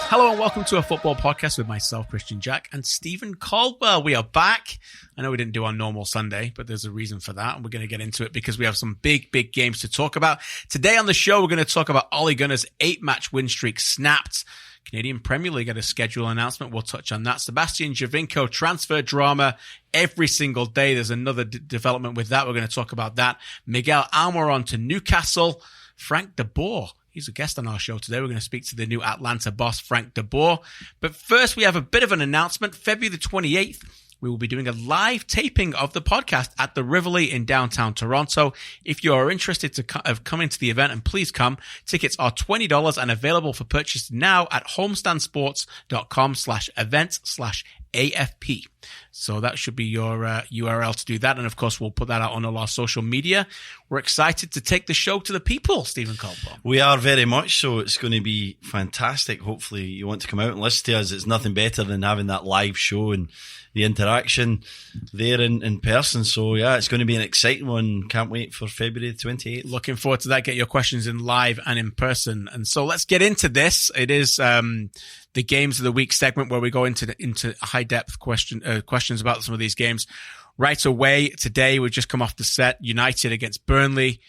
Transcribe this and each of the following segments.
Hello and welcome to a football podcast with myself, Christian Jack, and Stephen Caldwell. We are back. I know we didn't do our normal Sunday, but there's a reason for that, and we're going to get into it because we have some big games to talk about. Today on the show, we're going to talk about Ole Gunnar's 8-match win streak snapped. Canadian Premier League had a schedule announcement. We'll touch on that. Sebastian Giovinco transfer drama. Every single day there's another development with that. We're going to talk about that. Miguel Almiron to Newcastle. Frank De Boer. He's a guest on our show today. We're going to speak to the new Atlanta boss, Frank De Boer. But first, we have a bit of an announcement. February the 28th, we will be doing a live taping of the podcast at the Rivoli in downtown Toronto. If you are interested of coming to the event, and please come, tickets are $20 and available for purchase now at homestandsports.com/events/AFP. So that should be your URL to do that. And of course, we'll put that out on all our social media. We're excited to take the show to the people, Stephen Caldwell. We are very much so. It's going to be fantastic. Hopefully you want to come out and listen to us. It's nothing better than having that live show and the interaction there in person. So yeah, it's going to be an exciting one. Can't wait for February 28th. Looking forward to that. Get your questions in live and in person. And so let's get into this. It is the Games of the Week segment where we go into high-depth questions about some of these games. Right away, today we've just come off the set. United against Burnley.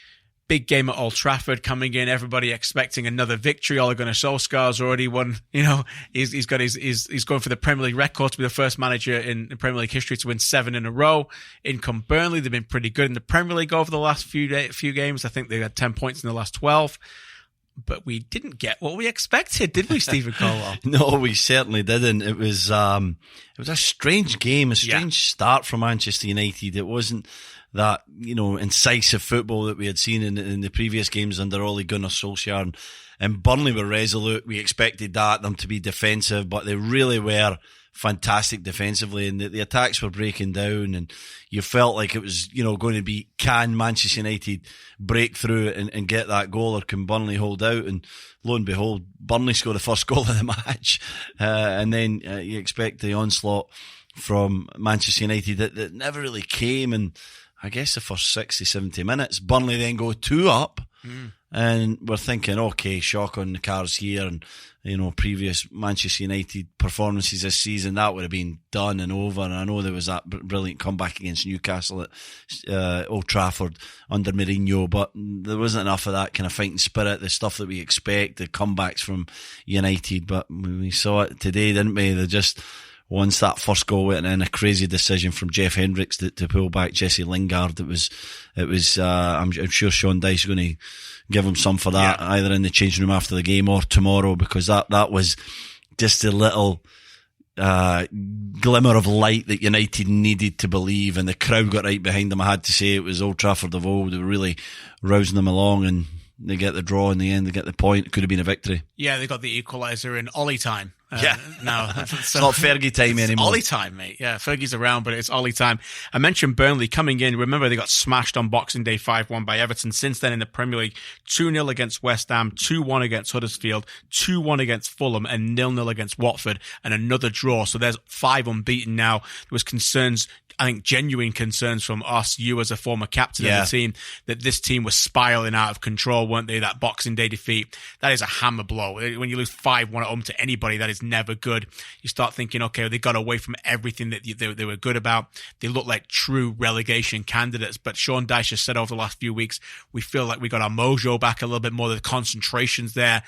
Big game at Old Trafford coming in. Everybody expecting another victory. Ole Gunnar Solskjaer's already won. You know, he's going for the Premier League record to be the first manager in Premier League history to win 7 in a row. In come Burnley, they've been pretty good in the Premier League over the last few games. I think they had 10 points in the last 12. But we didn't get what we expected, did we, Stephen Caldwell? No, we certainly didn't. It was a strange game, a strange start for Manchester United. It wasn't that, incisive football that we had seen in the previous games under Ole Gunnar Solskjaer. And Burnley were resolute. We expected them to be defensive, but they really were fantastic defensively, and the attacks were breaking down, and you felt like it was, going to be, can Manchester United break through and get that goal, or can Burnley hold out? And lo and behold, Burnley scored the first goal of the match, and then you expect the onslaught from Manchester United that never really came. And I guess the first 60, 70 minutes, Burnley then go 2 up. And we're thinking, okay, shock on the cards here, and previous Manchester United performances this season, that would have been done and over. And I know there was that brilliant comeback against Newcastle at Old Trafford under Mourinho, but there wasn't enough of that kind of fighting spirit, the stuff that we expect, the comebacks from United. But we saw it today, didn't we? They just, once that first goal went in, a crazy decision from Jeff Hendricks to pull back Jesse Lingard. It was. I'm sure Sean Dyche is going to give him some for that, either in the changing room after the game or tomorrow, because that was just a little glimmer of light that United needed to believe, and the crowd got right behind them. I had to say, it was Old Trafford of old. They were really rousing them along, and they get the draw in the end. They get the point. It could have been a victory. Yeah, they got the equaliser in Ollie time. No, it's not Fergie time anymore. Ollie time, mate. Yeah, Fergie's around, but it's Ollie time. I mentioned Burnley coming in. Remember, they got smashed on Boxing Day 5-1 by Everton. Since then in the Premier League, 2-0 against West Ham, 2-1 against Huddersfield, 2-1 against Fulham, and 0-0 against Watford, and another draw. So there's 5 unbeaten now. There was concerns, I think genuine concerns from us, you as a former captain of the team, that this team was spiraling out of control, weren't they? That Boxing Day defeat, that is a hammer blow. When you lose 5-1 at home to anybody, that is never good. You start thinking, okay, they got away from everything that they were good about. They look like true relegation candidates. But Sean Dyche has said over the last few weeks, we feel like we got our mojo back a little bit more. The concentration's there.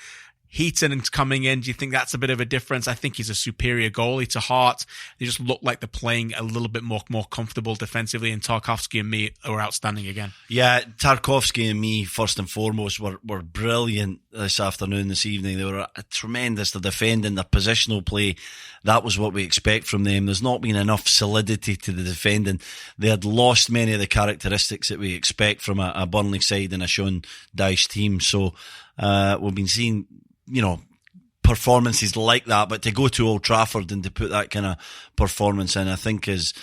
Heaton's coming in. Do you think that's a bit of a difference? I think he's a superior goalie to Hart. They just look like they're playing a little bit more comfortable defensively, and Tarkowski and me are outstanding again. Yeah, Tarkowski and me, first and foremost, were brilliant this evening. They were tremendous. They're defending, their positional play. That was what we expect from them. There's not been enough solidity to the defending. They had lost many of the characteristics that we expect from a Burnley side and a Sean Dyche team. So we've been seeing, performances like that, but to go to Old Trafford and to put that kind of performance in, I think is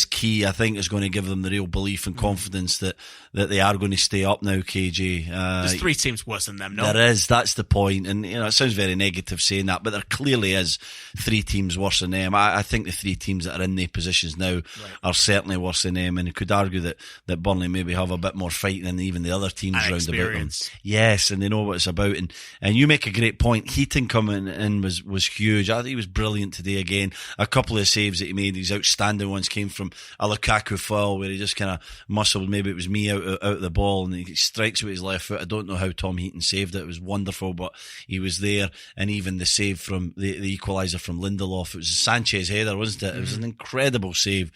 key. I think is going to give them the real belief and confidence that they are going to stay up now, KJ. There's 3 teams worse than them, no? There is, that's the point. And, it sounds very negative saying that, but there clearly is 3 teams worse than them. I think the 3 teams that are in their positions now are certainly worse than them, and you could argue that Burnley maybe have a bit more fight than even the other teams round about them. Yes, and they know what it's about. And you make a great point. Heaton coming in was huge. I think he was brilliant today again. A couple of saves that he made, these outstanding ones, came from a Lukaku foul where he just kind of muscled, maybe it was me out the ball, and he strikes with his left foot. I don't know how Tom Heaton saved it. It was wonderful, but he was there. And even the save from the equaliser from Lindelof, it was a Sanchez header, wasn't it? It was an incredible save.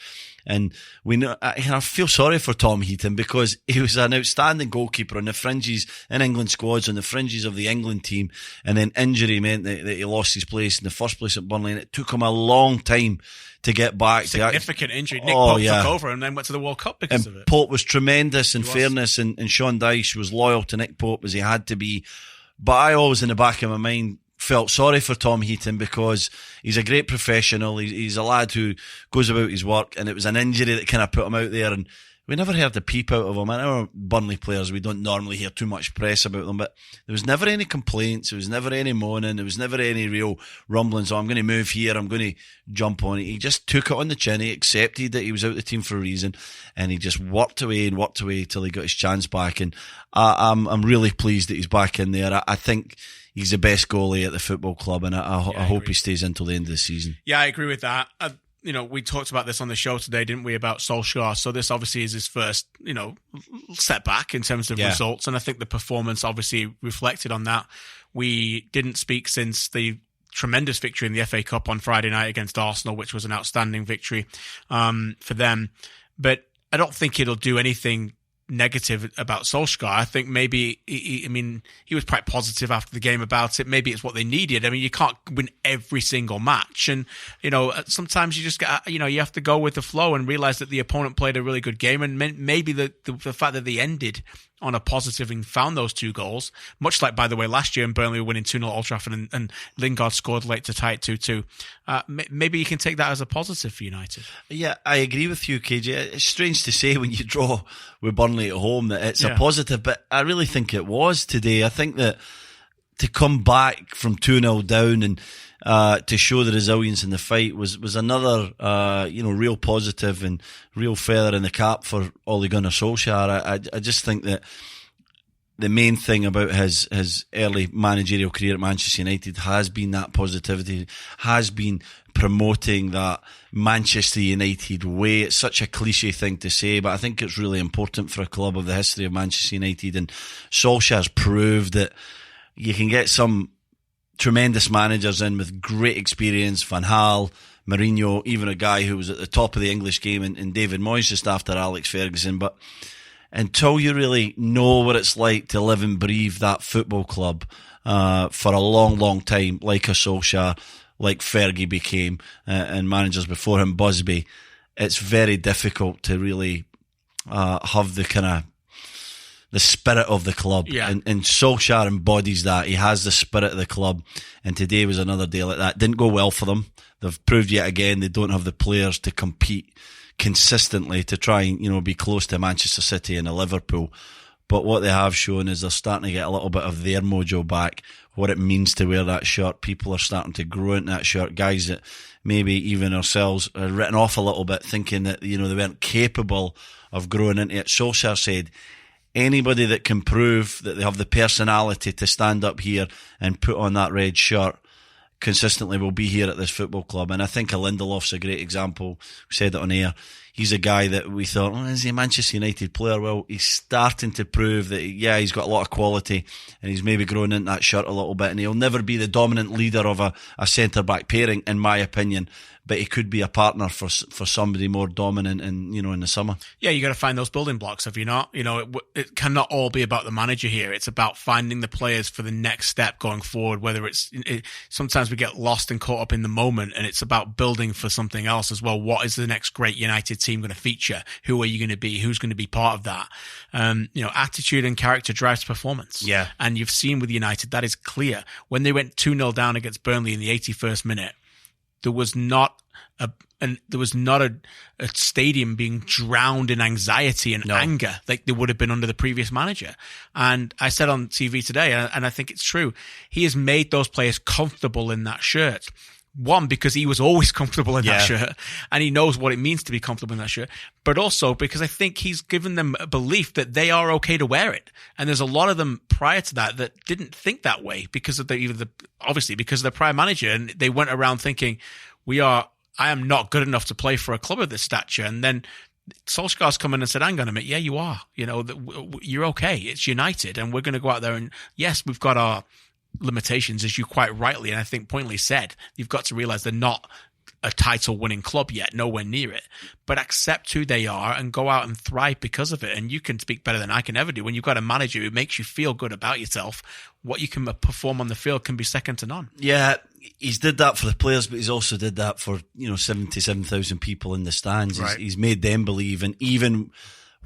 And we know, I feel sorry for Tom Heaton because he was an outstanding goalkeeper on the fringes in England squads, on the fringes of the England team. And then injury meant that he lost his place in the first place at Burnley. And it took him a long time to get back. Significant injury. Nick Pope took over and then went to the World Cup because of it. Pope was tremendous in fairness, and Sean Dyche was loyal to Nick Pope as he had to be. But I always, in the back of my mind, felt sorry for Tom Heaton because he's a great professional. He's a lad who goes about his work, and it was an injury that kind of put him out there, and we never heard a peep out of him. I know Burnley players, we don't normally hear too much press about them, but there was never any complaints, there was never any moaning, there was never any real rumblings, I'm going to move here, I'm going to jump on it. He just took it on the chin, he accepted that he was out the team for a reason, and he just worked away till he got his chance back, and I'm really pleased that he's back in there. I think he's the best goalie at the football club, and I hope he stays until the end of the season. Yeah, I agree with that. We talked about this on the show today, didn't we, about Solskjaer? So this obviously is his first, setback in terms of results. And I think the performance obviously reflected on that. We didn't speak since the tremendous victory in the FA Cup on Friday night against Arsenal, which was an outstanding victory for them. But I don't think it'll do anything negative about Solskjaer. I think maybe, he was quite positive after the game about it. Maybe it's what they needed. I mean, you can't win every single match. And, sometimes you just get, you have to go with the flow and realize that the opponent played a really good game. And maybe the fact that they ended on a positive and found those 2 goals, much like, by the way, last year in Burnley, winning 2-0 at Old Trafford and Lingard scored late to tie it 2-2. Maybe you can take that as a positive for United. Yeah, I agree with you, KJ. It's strange to say when you draw with Burnley at home that it's a positive, but I really think it was today. I think that to come back from 2-0 down and to show the resilience in the fight was another, real positive and real feather in the cap for Ole Gunnar Solskjaer. I just think that the main thing about his early managerial career at Manchester United has been that positivity, has been promoting that Manchester United way. It's such a cliche thing to say, but I think it's really important for a club of the history of Manchester United, and Solskjaer's proved that you can get some tremendous managers in with great experience, Van Gaal, Mourinho, even a guy who was at the top of the English game in David Moyes just after Alex Ferguson. But until you really know what it's like to live and breathe that football club for a long, long time, like a Solskjaer, like Fergie became, and managers before him, Busby, it's very difficult to really have the kind of the spirit of the club. Yeah. And Solskjaer embodies that. He has the spirit of the club. And today was another day like that. Didn't go well for them. They've proved yet again they don't have the players to compete consistently to try and, be close to Manchester City and Liverpool. But what they have shown is they're starting to get a little bit of their mojo back, what it means to wear that shirt. People are starting to grow into that shirt. Guys that maybe even ourselves are written off a little bit, thinking that, they weren't capable of growing into it. Solskjaer said, anybody that can prove that they have the personality to stand up here and put on that red shirt consistently will be here at this football club. And I think Lindelof's a great example. We said it on air. He's a guy that we thought, is he a Manchester United player? Well, he's starting to prove that, he's got a lot of quality and he's maybe growing into that shirt a little bit, and he'll never be the dominant leader of a centre-back pairing, in my opinion, but he could be a partner for somebody more dominant in the summer. Yeah, you got to find those building blocks, have you not? It cannot all be about the manager here. It's about finding the players for the next step going forward, whether sometimes we get lost and caught up in the moment, and it's about building for something else as well. What is the next great United team going to feature? Who are you going to be? Who's going to be part of that? Attitude and character drives performance. Yeah. And you've seen with United, that is clear. When they went 2-0 down against Burnley in the 81st minute, there was not a stadium being drowned in anxiety and anger like they would have been under the previous manager. And I said on TV today, and I think it's true, he has made those players comfortable in that shirt. One, because he was always comfortable in that shirt and he knows what it means to be comfortable in that shirt. But also because I think he's given them a belief that they are okay to wear it. And there's a lot of them prior to that didn't think that way because of obviously because of their prior manager. And they went around thinking, I am not good enough to play for a club of this stature. And then Solskjaer's come in and said, hang on a minute. Yeah, you are. You're okay. It's United and we're going to go out there and yes, we've got our limitations, as you quite rightly and I think pointedly said. You've got to realize they're not a title-winning club yet, nowhere near it. But accept who they are and go out and thrive because of it. And you can speak better than I can ever do. When you've got a manager who makes you feel good about yourself, what you can perform on the field can be second to none. Yeah, he's did that for the players, but he's also did that for 77,000 people in the stands. Right. He's made them believe, and even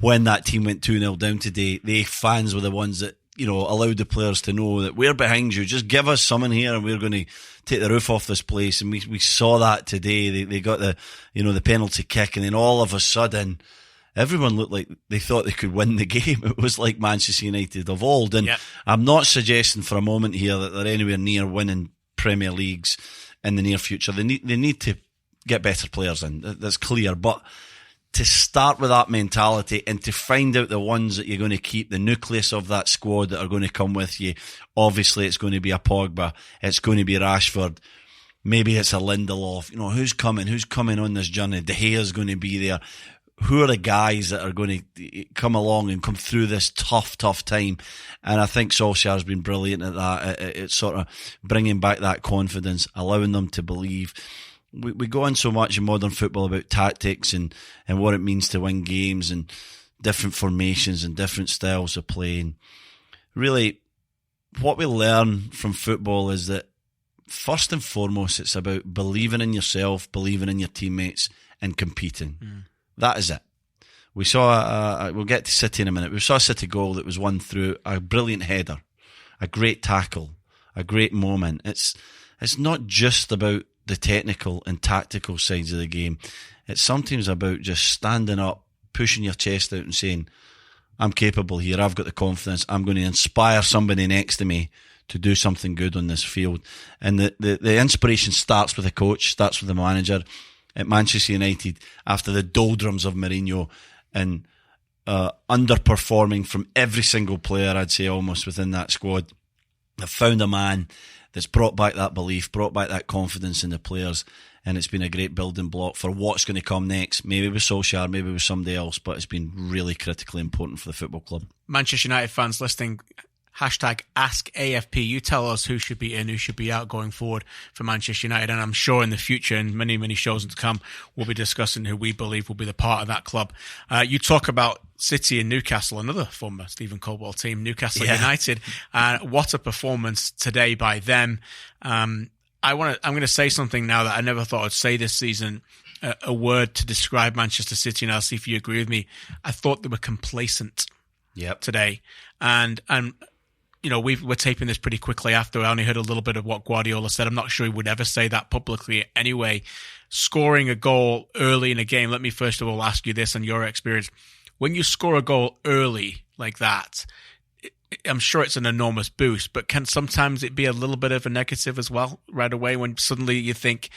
when that team went 2-0 down today, the fans were the ones that allowed the players to know that we're behind you. Just give us someone here and we're going to take the roof off this place. And we saw that today. They got the penalty kick, and then all of a sudden everyone looked like they thought they could win the game. It was like Manchester United of old. And I'm not suggesting for a moment here that they're anywhere near winning Premier Leagues in the near future. They need to get better players in. That's clear. But to start with that mentality and to find out the ones that you're going to keep, the nucleus of that squad that are going to come with you. Obviously, it's going to be a Pogba. It's going to be Rashford. Maybe it's a Lindelof. Who's coming on this journey? De Gea's going to be there. Who are the guys that are going to come along and come through this tough time? And I think Solskjaer's been brilliant at that. It's sort of bringing back that confidence, allowing them to believe. We go on so much in modern football about tactics and what it means to win games and different formations and different styles of playing. Really, what we learn from football is that first and foremost, it's about believing in yourself, believing in your teammates and competing. That is it. We saw, we'll get to City in a minute, we saw a City goal that was won through a brilliant header, a great tackle, a great moment. It's not just about the technical and tactical sides of the game. It's sometimes about just standing up, pushing your chest out and saying, I'm capable here, I've got the confidence, I'm going to inspire somebody next to me to do something good on this field. And the inspiration starts with the coach, starts with the manager. At Manchester United, after the doldrums of Mourinho and underperforming from every single player, I'd say almost within that squad, they've found a man that's brought back that belief, brought back that confidence in the players, and it's been a great building block for what's going to come next. Maybe with Solskjaer, maybe with somebody else, but it's been really critically important for the football club. Manchester United fans listening, #AskAFP. You tell us who should be in, who should be out going forward for Manchester United. And I'm sure in the future, in many, many shows to come, we'll be discussing who we believe will be the part of that club. You talk about City and Newcastle, another former Stephen Caldwell team, Newcastle United. What a performance today by them. I'm going to say something now that I never thought I'd say this season. A word to describe Manchester City, and I'll see if you agree with me. I thought they were complacent today. And we're taping this pretty quickly after. I only heard a little bit of what Guardiola said. I'm not sure he would ever say that publicly anyway. Scoring a goal early in a game, let me first of all ask you this on your experience. When you score a goal early like that, I'm sure it's an enormous boost, but can sometimes it be a little bit of a negative as well right away when suddenly you think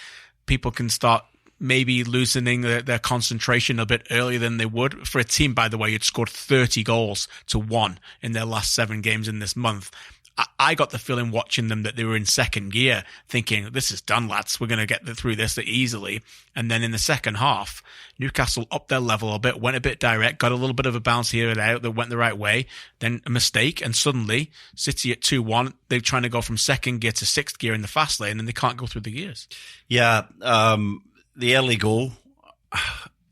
people can start maybe loosening their concentration a bit earlier than they would? For a team, by the way, who'd scored 30 goals to 1 in their last 7 games in this month. I got the feeling watching them that they were in second gear, thinking, this is done, lads. We're going to get through this easily. And then in the second half, Newcastle upped their level a bit, went a bit direct, got a little bit of a bounce here and out that went the right way. Then a mistake, and suddenly City at 2-1, they're trying to go from second gear to 6th gear in the fast lane, and they can't go through the gears. Yeah, the early goal,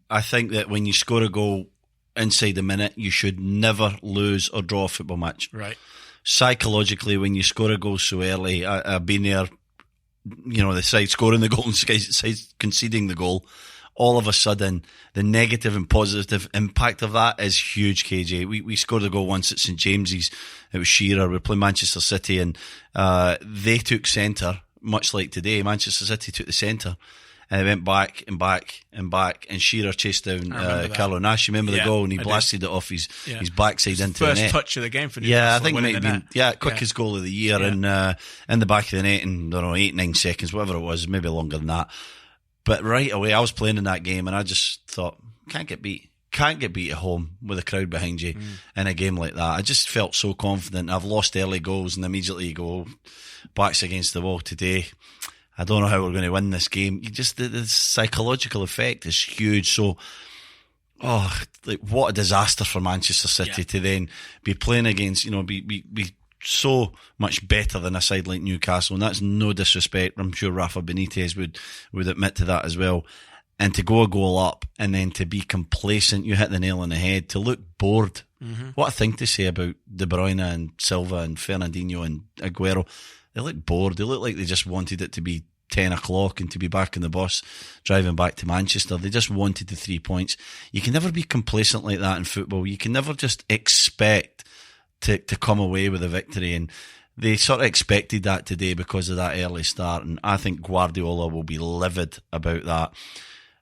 I think that when you score a goal inside the minute, you should never lose or draw a football match. Right. Psychologically, when you score a goal so early, I've been there, the side scoring the goal and the side conceding the goal. All of a sudden, the negative and positive impact of that is huge, KJ. We scored a goal once at St James's. It was Shearer. We played Manchester City and they took centre, much like today. Manchester City took the centre. and they went back and back and back, and Shearer chased down Carlo Nash. You remember the goal, and he blasted it off his backside into the net. First touch of the game for Newcastle. Yeah, I think it might have been quickest goal of the year, and in the back of the net in, I don't know, 8-9 seconds, whatever it was, maybe longer than that. But right away, I was playing in that game, and I just thought, can't get beat at home with a crowd behind you in a game like that. I just felt so confident. I've lost early goals, and immediately you go, backs against the wall today. I don't know how we're going to win this game. The psychological effect is huge. So, what a disaster for Manchester City to then be playing against, be so much better than a side like Newcastle. And that's no disrespect. I'm sure Rafa Benitez would admit to that as well. And to go a goal up and then to be complacent, you hit the nail on the head, to look bored. Mm-hmm. What a thing to say about De Bruyne and Silva and Fernandinho and Aguero. They look bored. They look like they just wanted it to be 10 o'clock and to be back on the bus driving back to Manchester. They just wanted the 3 points. You can never be complacent like that in football. You can never just expect to come away with a victory. And they sort of expected that today because of that early start. And I think Guardiola will be livid about that.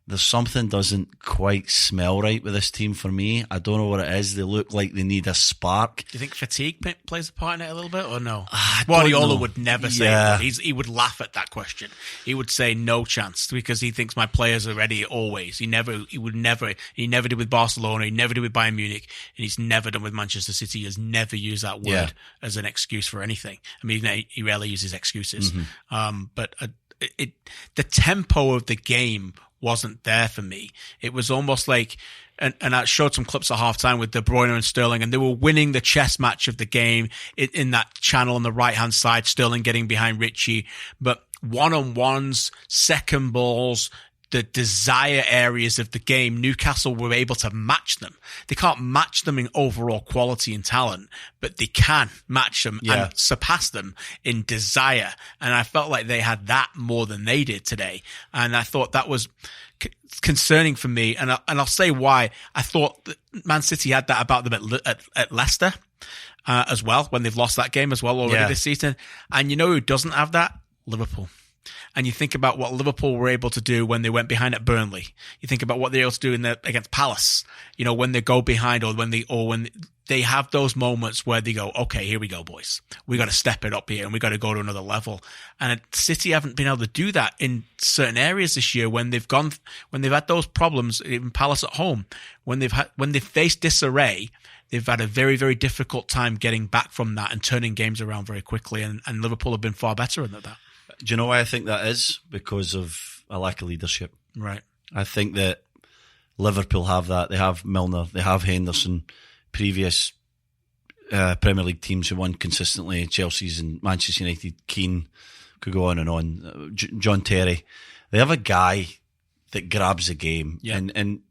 There's something doesn't quite smell right with this team for me. I don't know what it is. They look like they need a spark. Do you think fatigue plays a part in it a little bit, or no? Guardiola would never say that. He would laugh at that question. He would say no chance because he thinks my players are ready always. He never did with Barcelona. He never did with Bayern Munich, and he's never done with Manchester City. He has never used that word as an excuse for anything. I mean, he rarely uses excuses. Mm-hmm. But the tempo of the game wasn't there for me. It was almost like, and I showed some clips at halftime with De Bruyne and Sterling, and they were winning the chess match of the game in that channel on the right-hand side, Sterling getting behind Richie. But one-on-ones, second balls, the desire areas of the game, Newcastle were able to match them. They can't match them in overall quality and talent, but they can match them and surpass them in desire. And I felt like they had that more than they did today. And I thought that was concerning for me. And I'll say why. I thought that Man City had that about them at Leicester as well, when they've lost that game as well already this season. And you know who doesn't have that? Liverpool. And you think about what Liverpool were able to do when they went behind at Burnley. You think about what they were able to do against Palace. You know, when they go behind or when they have those moments where they go, okay, here we go, boys. We got to step it up here and we got to go to another level. And City haven't been able to do that in certain areas this year when they've had those problems in Palace at home. When they've faced disarray, they've had a very, very difficult time getting back from that and turning games around very quickly. And Liverpool have been far better than that. Do you know why I think that is? Because of a lack of leadership. Right. I think that Liverpool have that. They have Milner. They have Henderson. Previous Premier League teams who won consistently, Chelsea's and Manchester United, Keane, could go on and on. John Terry. They have a guy that grabs the game. Yeah. And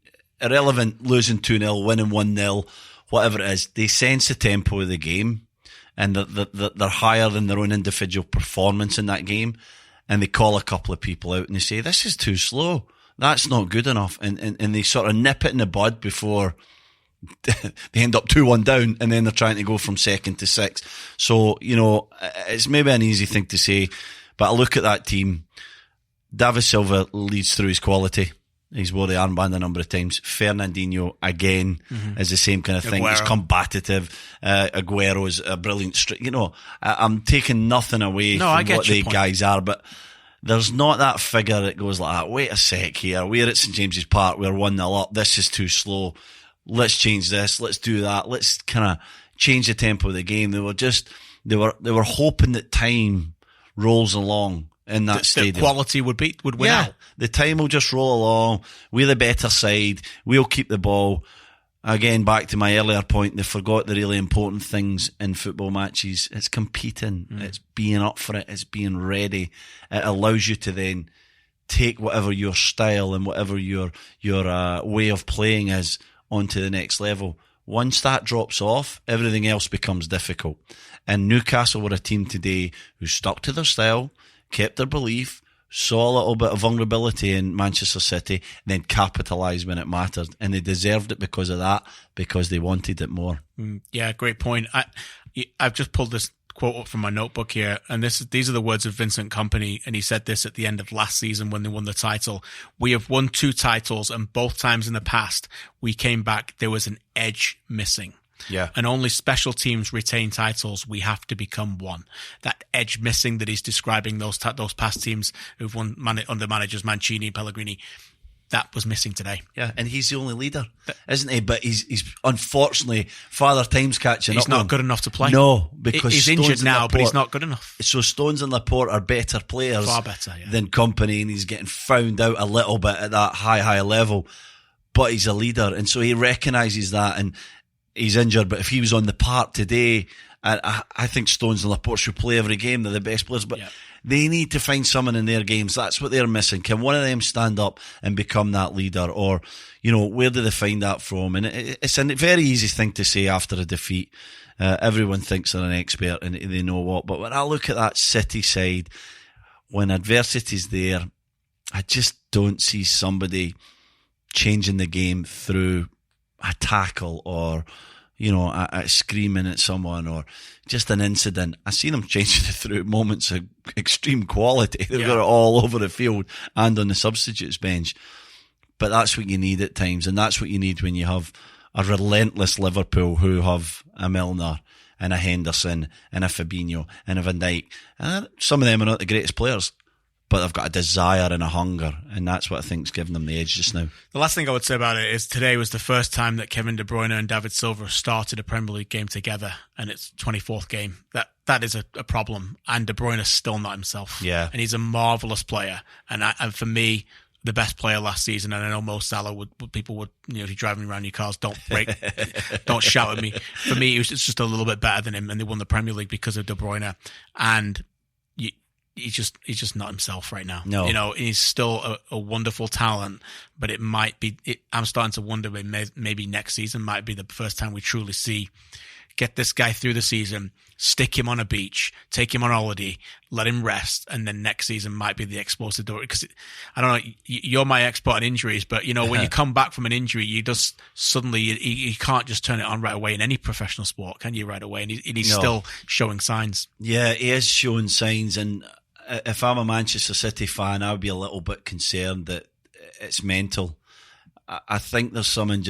irrelevant, losing 2-0, winning 1-0, whatever it is, they sense the tempo of the game. And they're higher than their own individual performance in that game. And they call a couple of people out and they say, this is too slow. That's not good enough. And they sort of nip it in the bud before they end up 2-1 down, and then they're trying to go from second to sixth. So, it's maybe an easy thing to say, but I look at that team. David Silva leads through his quality. He's wore the armband a number of times. Fernandinho, again, is the same kind of thing. He's combative. Aguero's a brilliant I'm taking nothing away from what the guys are, but there's not that figure that goes like that. Wait a sec here. We're at St James's Park. We're 1-0 up. This is too slow. Let's change this. Let's do that. Let's kind of change the tempo of the game. They were hoping that time rolls along in that stadium. The quality would win out. The time will just roll along. We're the better side. We'll keep the ball. Again, back to my earlier point, they forgot the really important things in football matches. It's competing. It's being up for it. It's being ready. It allows you to then take whatever your style and whatever your way of playing is onto the next level. Once that drops off, everything else becomes difficult. And Newcastle were a team today who stuck to their style, kept their belief, saw a little bit of vulnerability in Manchester City, and then capitalised when it mattered. And they deserved it because of that, because they wanted it more. Yeah, great point. I've just pulled this quote up from my notebook here, and these are the words of Vincent Kompany, and he said this at the end of last season when they won the title. We have won 2 titles, and both times in the past we came back, there was an edge missing. Yeah. And only special teams retain titles. We have to become one. That edge missing that he's describing those past teams who've won under managers Mancini, Pellegrini, that was missing today. Yeah, and he's the only leader, isn't he? But he's unfortunately, Father Time's catching up. He's not good enough to play. No, because he's Stones injured now, Laporte, but he's not good enough. So Stones and Laporte are better players, far better, than Kompany, and he's getting found out a little bit at that high level. But he's a leader, and so he recognises that, and he's injured. But if he was on the park today, I think Stones and Laporte should play every game. They're the best players, but they need to find someone in their games. That's what they're missing. Can one of them stand up and become that leader? Or, where do they find that from? And it's a very easy thing to say after a defeat. Everyone thinks they're an expert and they know what. But when I look at that City side, when adversity's there, I just don't see somebody changing the game through a tackle or a screaming at someone or just an incident. I see them changing it through moments of extreme quality. They've got it all over the field and on the substitutes bench. But that's what you need at times, and that's what you need when you have a relentless Liverpool who have a Milner and a Henderson and a Fabinho and a Van Dijk. And some of them are not the greatest players, but they've got a desire and a hunger, and that's what I think is giving them the edge just now. The last thing I would say about it is today was the first time that Kevin De Bruyne and David Silva started a Premier League game together, and it's 24th game. That is a problem, and De Bruyne is still not himself. Yeah. And he's a marvellous player, and for me, the best player last season, and I know Mo Salah people would, if you're driving around your cars, don't shout at me. For me, it's just a little bit better than him, and they won the Premier League because of De Bruyne, and he's just not himself right now. No. He's still a wonderful talent, but it might be. I'm starting to wonder maybe next season might be the first time we truly get this guy through the season, stick him on a beach, take him on holiday, let him rest, and then next season might be the explosive door. Because I don't know, you're my expert on injuries, but when you come back from an injury, you just suddenly you can't just turn it on right away in any professional sport, can you? Right away, and he's still showing signs. Yeah, he is showing signs, and if I'm a Manchester City fan, I would be a little bit concerned that it's mental. I think there's something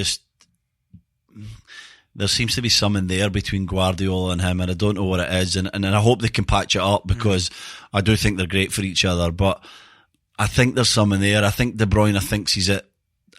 there seems to be something there between Guardiola and him, and I don't know what it is, and I hope they can patch it up because I do think they're great for each other, but I think there's something there. I think De Bruyne thinks he's at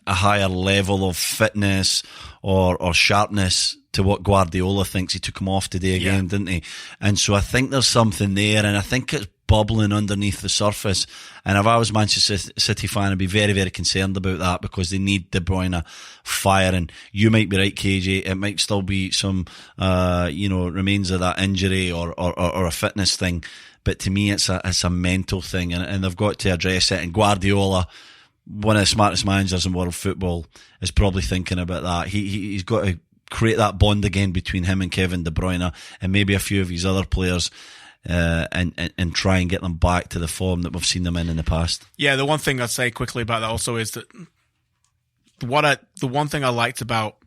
a higher level of fitness or sharpness to what Guardiola thinks. He took him off today again, didn't he? And so I think there's something there, and I think it's bubbling underneath the surface. And if I was a Manchester City fan, I'd be very, very concerned about that because they need De Bruyne firing. You might be right, KJ. It might still be some, remains of that injury or a fitness thing. But to me, it's a mental thing, and they've got to address it. And Guardiola, one of the smartest managers in world football, is probably thinking about that. He's got to create that bond again between him and Kevin De Bruyne and maybe a few of his other players. And try and get them back to the form that we've seen them in the past. Yeah, the one thing I'd say quickly about that also is that the one thing I liked about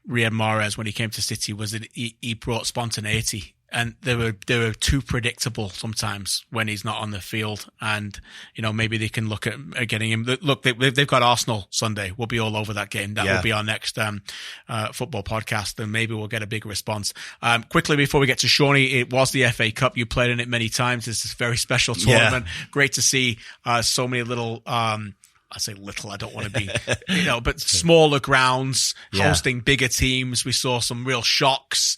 Riyad Mahrez when he came to City was that he brought spontaneity, and they were too predictable sometimes when he's not on the field. And maybe they can look at getting him. Look, they've got Arsenal Sunday. We'll be all over that game. That will be our next football podcast, and maybe we'll get a big response. Quickly before we get to Shawnee, it was the FA Cup. You played in it many times. It's this very special tournament. Great to see so many little. I say little, I don't want to be, but smaller grounds hosting bigger teams. We saw some real shocks.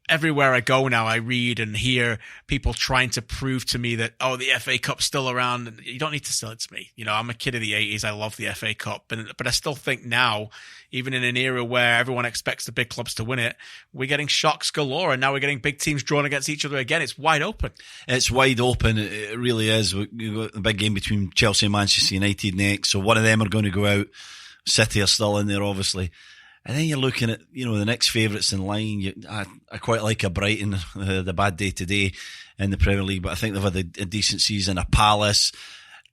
Everywhere I go now, I read and hear people trying to prove to me that, the FA Cup's still around. And you don't need to sell it to me. I'm a kid of the 80s. I love the FA Cup. But I still think now, even in an era where everyone expects the big clubs to win it, we're getting shocks galore. And now we're getting big teams drawn against each other again. It's wide open. It's wide open. It really is. We've got the big game between Chelsea and Manchester United next. So one of them are going to go out. City are still in there, obviously. And then you're looking at, the next favourites in line. I quite like a Brighton, the bad day today in the Premier League, but I think they've had a decent season. A Palace.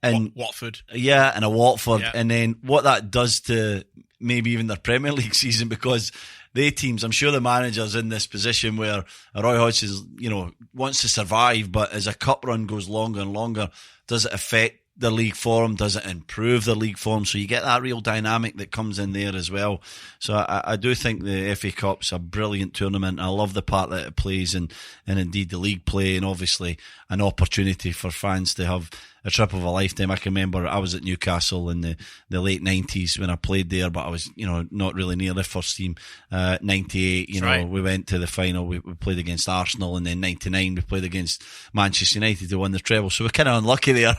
And Watford. Yeah, and a Watford. Yeah. And then what that does to maybe even their Premier League season, because the teams. I'm sure the manager's in this position where Roy Hodgson, wants to survive, but as a cup run goes longer and longer, does it affect the league form? Does it improve the league form? So you get that real dynamic that comes in there as well. So I do think the FA Cup's a brilliant tournament. I love the part that it plays, and indeed the league play, and obviously an opportunity for fans to have a trip of a lifetime. I can remember I was at Newcastle in the late 90s when I played there, but I was, not really near the first team. 98, right. We went to the final. We played against Arsenal, and then 99 we played against Manchester United to win the treble. So we're kind of unlucky there.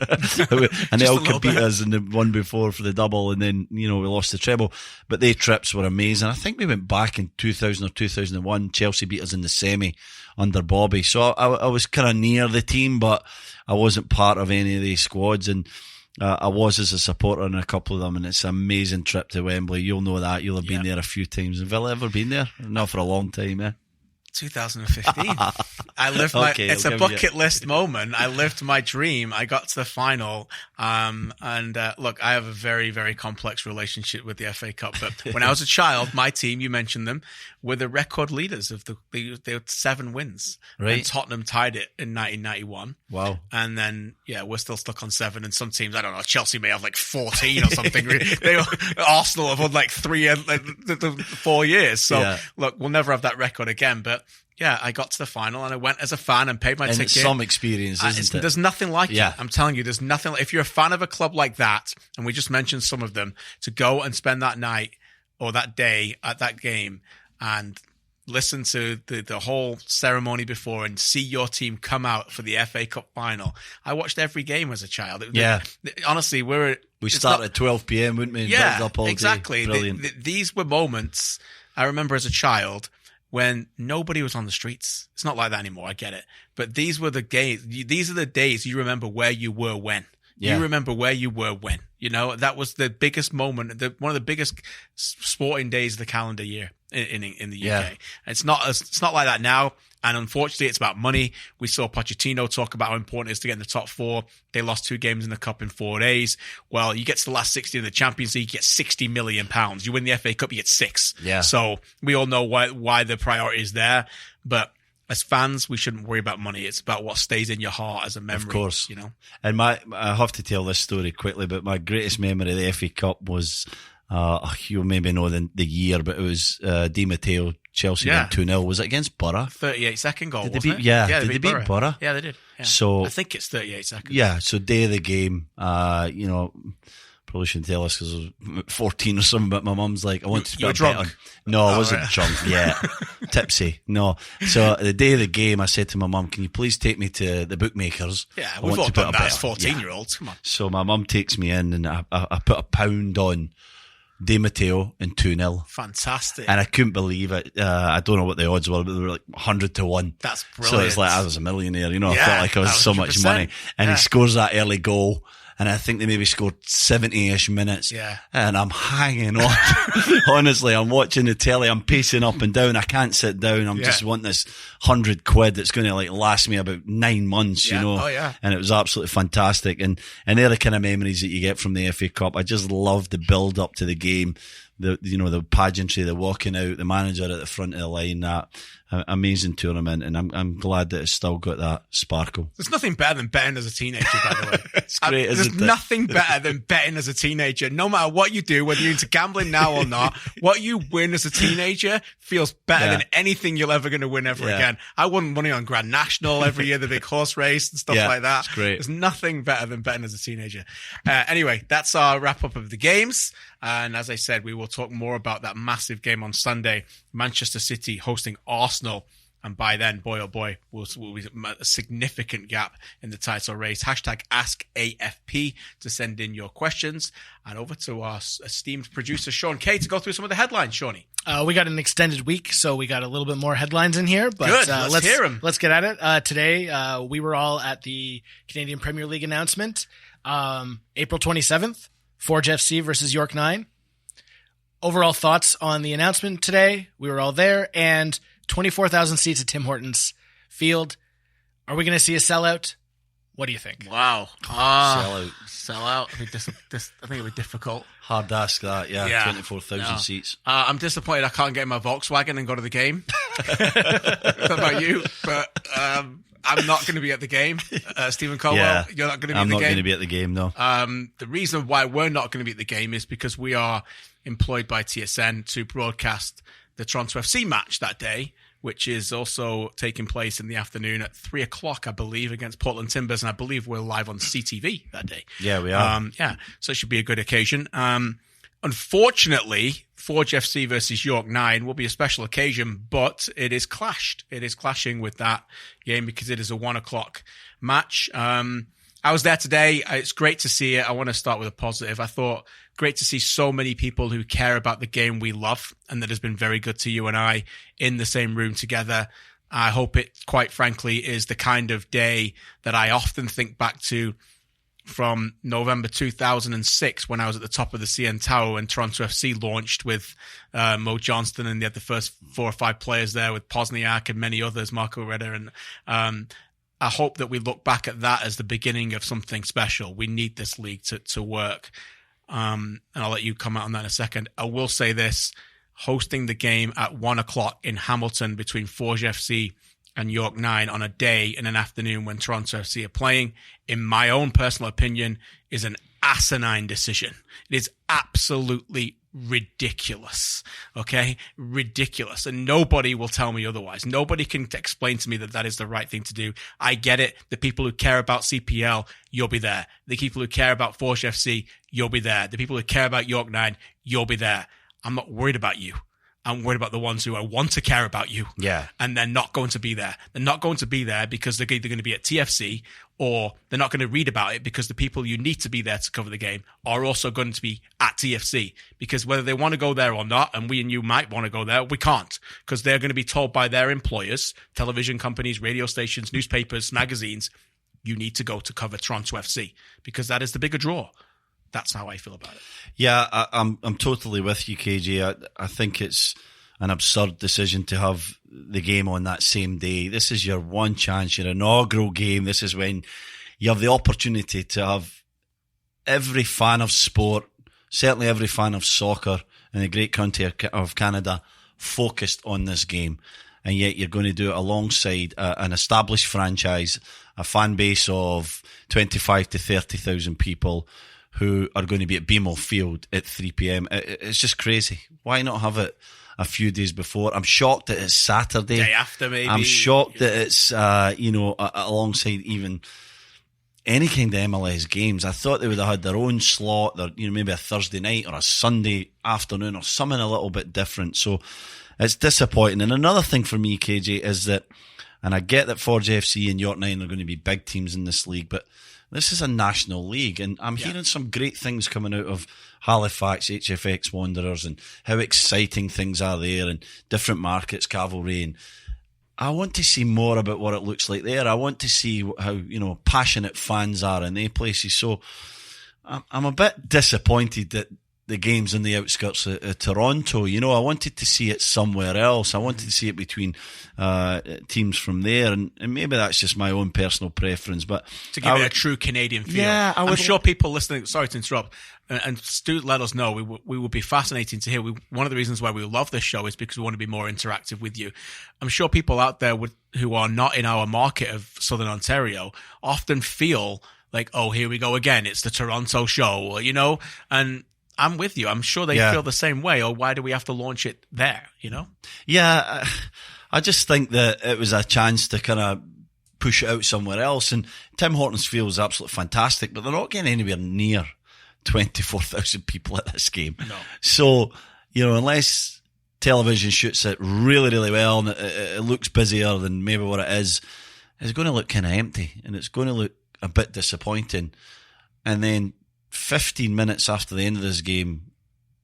And they all could beat us in the one before for the double, and then, we lost the treble. But they trips were amazing. I think we went back in 2000 or 2001. Chelsea beat us in the semi under Bobby. So I was kind of near the team, but I wasn't part of any of these squads, and I was as a supporter in a couple of them, and it's an amazing trip to Wembley. You'll know that. You'll have been there a few times. Have you ever been there? Not for a long time, eh? 2015. I lived it's a bucket list moment. I lived my dream. I got to the final. Look, I have a very, very complex relationship with the FA Cup. But when I was a child, my team, you mentioned them, were the record leaders of they had 7 wins. Right. And Tottenham tied it in 1991. Wow. And then, we're still stuck on 7. And some teams, I don't know, Chelsea may have like 14 or something. Arsenal have won like 4 years. So look, we'll never have that record again. But yeah, I got to the final and I went as a fan and paid my ticket. It's some experience, isn't it? There's nothing like it. I'm telling you, there's nothing. If you're a fan of a club like that, and we just mentioned some of them, to go and spend that night or that day at that game and listen to the whole ceremony before and see your team come out for the FA Cup final. I watched every game as a child. Honestly, we start at 12 p.m, wouldn't we? Up all exactly. Day. Brilliant. These were moments I remember as a child when nobody was on the streets. It's not like that anymore. I get it. But these were the days. These are the days you remember where you were when. You remember where you were when. That was the biggest moment, one of the biggest sporting days of the calendar year in the UK. Yeah. It's not like that now. And unfortunately, it's about money. We saw Pochettino talk about how important it is to get in the top 4. They lost 2 games in the cup in 4 days. Well, you get to the last 60 in the Champions League, you get £60 million. You win the FA Cup, you get 6. Yeah. So we all know why the priority is there. But as fans, we shouldn't worry about money. It's about what stays in your heart as a memory. Of course. And I have to tell this story quickly, but my greatest memory of the FA Cup was, you maybe know the year, but it was Di Matteo, Chelsea won 2-0. Was it against Borough? 38-second goal, did they beat Borough? Yeah, they did. Yeah. So I think it's 38 seconds. Yeah, so day of the game, probably shouldn't tell us because I was 14 or something, but my mum's like, I want to put a bet on. No, I wasn't drunk yet. Tipsy. No. So the day of the game, I said to my mum, can you please take me to the bookmakers? Yeah, we've all done that as 14-year-olds. Come on. So my mum takes me in and I put £1 on Di Matteo in 2-0. Fantastic. And I couldn't believe it. I don't know what the odds were, but they were like 100 to 1. That's brilliant. So it's like I was a millionaire, I felt like I was so much money. And he scores that early goal. And I think they maybe scored 70-ish minutes. Yeah. And I'm hanging on. Honestly, I'm watching the telly. I'm pacing up and down. I can't sit down. I'm just wanting this £100 that's going to last me about 9 months, Oh, yeah. And it was absolutely fantastic. And they're the kind of memories that you get from the FA Cup. I just love the build up to the game. The pageantry, the walking out, the manager at the front of the line, that amazing tournament, and I'm glad that it's still got that sparkle. There's nothing better than betting as a teenager, by the way. It's great, isn't it? There's nothing better than betting as a teenager. No matter what you do, whether you're into gambling now or not, what you win as a teenager feels better than anything you're ever going to win ever again. I won money on Grand National every year, the big horse race and stuff like that. It's great. There's nothing better than betting as a teenager. Anyway, that's our wrap up of the games. And as I said, we will talk more about that massive game on Sunday. Manchester City hosting Arsenal. And by then, boy, oh boy, will be a significant gap in the title race. Hashtag AskAFP to send in your questions. And over to our esteemed producer, Sean Kay, to go through some of the headlines. Shawnee. We got an extended week, so we got a little bit more headlines in here. But, good, let's hear them. Let's get at it. Today, we were all at the Canadian Premier League announcement. April 27th. Forge FC versus York 9. Overall thoughts on the announcement today. We were all there, and 24,000 seats at Tim Hortons Field. Are we going to see a sellout? What do you think? Wow. Sell out. I think it'll be difficult. Hard to ask that, yeah. 24,000 seats. I'm disappointed I can't get in my Volkswagen and go to the game. I don't know about you, but I'm not going to be at the game. Stephen Caldwell, you're not going to be at the game? I'm not going to be at the game, no. The reason why we're not going to be at the game is because we are employed by TSN to broadcast the Toronto FC match that day, which is also taking place in the afternoon at 3:00, I believe, against Portland Timbers. And I believe we're live on CTV that day. Yeah, we are. So it should be a good occasion. Unfortunately, Forge FC versus York 9 will be a special occasion, but it is clashed. It is clashing with that game because it is a 1:00 match. I was there today. It's great to see it. I want to start with a positive. I thought great to see so many people who care about the game we love, and that has been very good to you and I in the same room together. I hope it, quite frankly, is the kind of day that I often think back to from November 2006 when I was at the top of the CN Tower when Toronto FC launched with Mo Johnston, and they had the first 4 or 5 players there with Pozniak and many others, Marco Reda, and I hope that we look back at that as the beginning of something special. We need this league to work. And I'll let you comment on that in a second. I will say this, hosting the game at 1:00 in Hamilton between Forge FC and York 9 on a day and an afternoon when Toronto FC are playing, in my own personal opinion, is an asinine decision. It is absolutely ridiculous. Okay? Ridiculous. And nobody will tell me otherwise. Nobody can explain to me that that is the right thing to do. I get it. The people who care about CPL, you'll be there. The people who care about Forge FC, you'll be there. The people who care about York 9, you'll be there. I'm not worried about you. I'm worried about the ones who I want to care about you. Yeah. And they're not going to be there. They're not going to be there because they're either going to be at TFC or they're not going to read about it because the people you need to be there to cover the game are also going to be at TFC. Because whether they want to go there or not, and we and you might want to go there, we can't. Because they're going to be told by their employers, television companies, radio stations, newspapers, magazines, you need to go to cover Toronto FC because that is the bigger draw. That's how I feel about it. Yeah, I'm totally with you, KJ. I think it's an absurd decision to have the game on that same day. This is your one chance, your inaugural game. This is when you have the opportunity to have every fan of sport, certainly every fan of soccer in the great country of Canada, focused on this game. And yet you're going to do it alongside an established franchise, a fan base of 25 to 30,000 people who are going to be at BMO Field at 3 p.m. It's just crazy. Why not have it a few days before? I'm shocked that it's Saturday. Day after, maybe. I'm shocked that it's, alongside even any kind of MLS games. I thought they would have had their own slot, maybe a Thursday night or a Sunday afternoon or something a little bit different. So it's disappointing. And another thing for me, KJ, is that, and I get that Forge FC and York 9 are going to be big teams in this league, but this is a national league, and I'm hearing some great things coming out of Halifax, HFX Wanderers, and how exciting things are there, and different markets, Cavalry, and I want to see more about what it looks like there. I want to see how, passionate fans are in their places. So I'm a bit disappointed that the game's on the outskirts of Toronto. I wanted to see it somewhere else. I wanted to see it between teams from there, and maybe that's just my own personal preference. But to give it a true Canadian feel. Yeah, I'm sure people listening, sorry to interrupt, and Stu, let us know. We would be fascinating to hear. One of the reasons why we love this show is because we want to be more interactive with you. I'm sure people out there who are not in our market of Southern Ontario often feel like, oh, here we go again. It's the Toronto show, and I'm with you. I'm sure they feel the same way. Or why do we have to launch it there, Yeah, I just think that it was a chance to kind of push it out somewhere else. And Tim Hortons Field is absolutely fantastic, but they're not getting anywhere near 24,000 people at this game. No. So, unless television shoots it really, really well and it looks busier than maybe what it is, it's going to look kind of empty and it's going to look a bit disappointing. And then 15 minutes after the end of this game,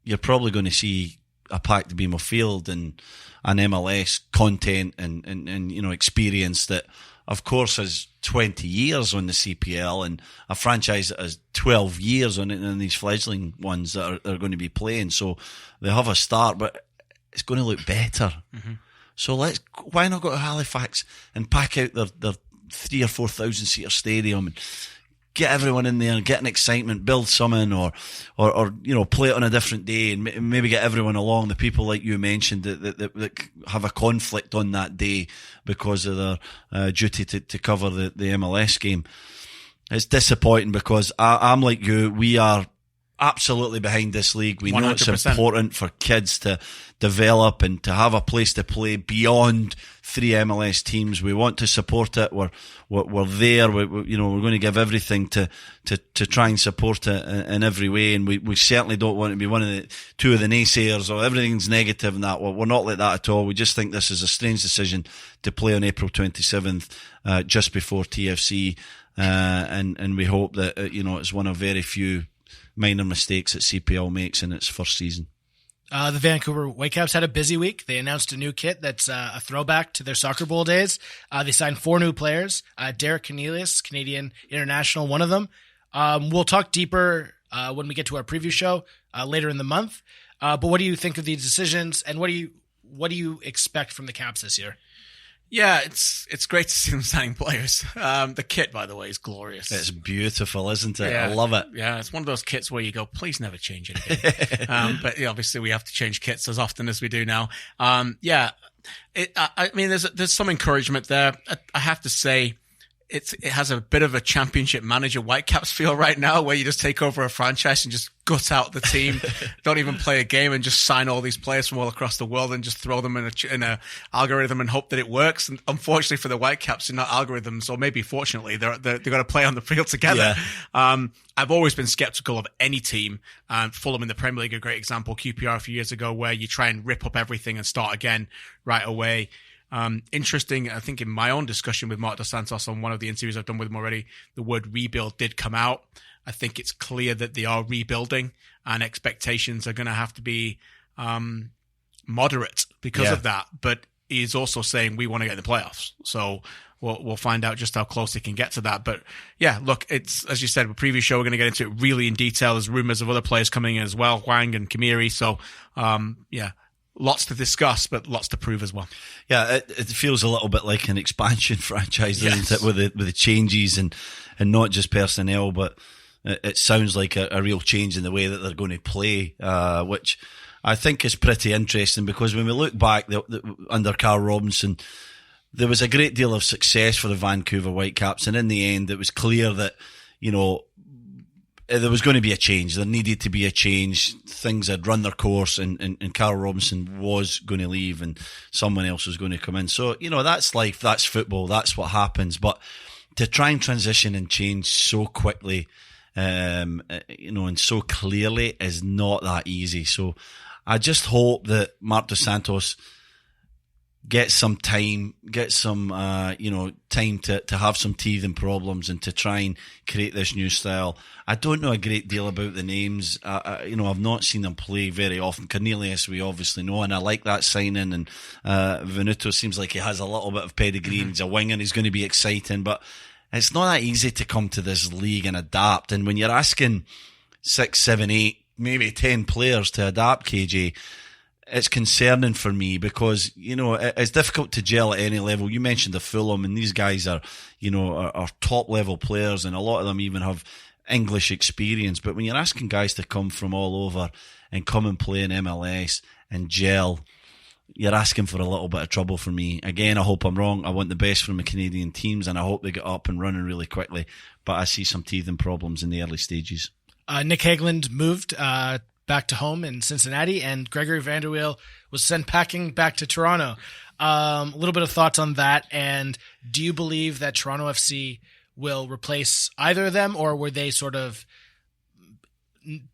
you're probably going to see a packed BMO Field and an MLS content and experience that, of course, has 20 years on the CPL and a franchise that has 12 years on it, and these fledgling ones that are going to be playing. So they have a start, but it's going to look better. Mm-hmm. So why not go to Halifax and pack out their 3,000 or 4,000 seater stadium and get everyone in there and get an excitement, build something, or play it on a different day and maybe get everyone along. The people like you mentioned that have a conflict on that day because of their duty to cover the MLS game. It's disappointing because I'm like you. We are absolutely behind this league. We 100%. Know it's important for kids to develop and to have a place to play beyond 3 MLS teams. We want to support it. We're there. We're going to give everything to try and support it in every way. And we certainly don't want to be two of the naysayers or everything's negative and that. We're not like that at all. We just think this is a strange decision to play on April 27th, just before TFC. And we hope that, it's one of very few minor mistakes that CPL makes in its first season. The Vancouver Whitecaps had a busy week. They announced a new kit that's a throwback to their Soccer Bowl days. They signed 4 new players. Derek Cornelius, Canadian international, one of them. We'll talk deeper when we get to our preview show later in the month. But what do you think of these decisions, and what do you expect from the Caps this year? Yeah, it's great to see them signing players. The kit, by the way, is glorious. It's beautiful, isn't it? Yeah, I love it. Yeah, it's one of those kits where you go, please never change it again. But obviously we have to change kits as often as we do now. I mean, there's some encouragement there. I have to say, it has a bit of a championship manager Whitecaps feel right now, where you just take over a franchise and just gut out the team, don't even play a game, and just sign all these players from all across the world and just throw them in a algorithm and hope that it works. And unfortunately for the Whitecaps, they're not algorithms, or maybe fortunately, they've got to play on the field together. Yeah. I've always been skeptical of any team. Fulham in the Premier League, a great example, QPR a few years ago, where you try and rip up everything and start again right away. Interesting, I think in my own discussion with Mark Dos Santos on one of the interviews I've done with him already, the word rebuild did come out. I think it's clear that they are rebuilding, and expectations are going to have to be moderate because of that. But he's also saying we want to get in the playoffs. So we'll find out just how close they can get to that. But yeah, look, it's, as you said, with previous show, we're going to get into it really in detail. There's rumors of other players coming in as well, Hwang and Kamiri. So lots to discuss, but lots to prove as well. Yeah, it feels a little bit like an expansion franchise, doesn't it? With the changes and not just personnel, but it sounds like a real change in the way that they're going to play, which I think is pretty interesting, because when we look back under Carl Robinson, there was a great deal of success for the Vancouver Whitecaps, and in the end, it was clear that, there was going to be a change. There needed to be a change. Things had run their course, and Carl Robinson was going to leave, and someone else was going to come in. So, that's life, that's football, that's what happens. But to try and transition and change so quickly, and so clearly is not that easy. So I just hope that Mark Dos Santos get some time, time to have some teething problems and to try and create this new style. I don't know a great deal about the names. I've not seen them play very often. Cornelius, we obviously know, and I like that signing. And Venuto seems like he has a little bit of pedigree. Mm-hmm. He's a winger, and he's going to be exciting. But it's not that easy to come to this league and adapt. And when you're asking 6, 7, 8, maybe 10 players to adapt, KJ, it's concerning for me, because, it's difficult to gel at any level. You mentioned the Fulham, and these guys are top level players, and a lot of them even have English experience. But when you're asking guys to come from all over and come and play in MLS and gel, you're asking for a little bit of trouble for me. Again, I hope I'm wrong. I want the best from the Canadian teams, and I hope they get up and running really quickly. But I see some teething problems in the early stages. Nick Hagglund moved back to home in Cincinnati, and Gregory Van der Wiel was sent packing back to Toronto. A little bit of thoughts on that, and do you believe that Toronto FC will replace either of them, or were they sort of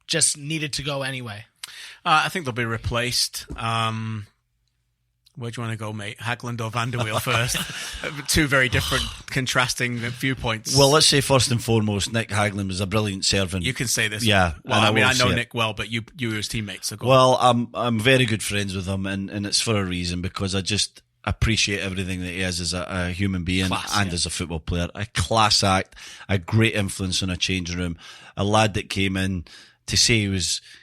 just needed to go anyway? I think they'll be replaced. Where do you want to go, mate? Hagglund or Van der Wiel first? Two very different, contrasting viewpoints. Well, let's say first and foremost, Nick Hagglund was a brilliant servant. You can say this. Yeah. Well, I know Nick well, but you were his teammates. So well, I'm very good friends with him, and it's for a reason, because I just appreciate everything that he is as a human being as a football player. A class act, a great influence on a changing room, a lad that came in. To say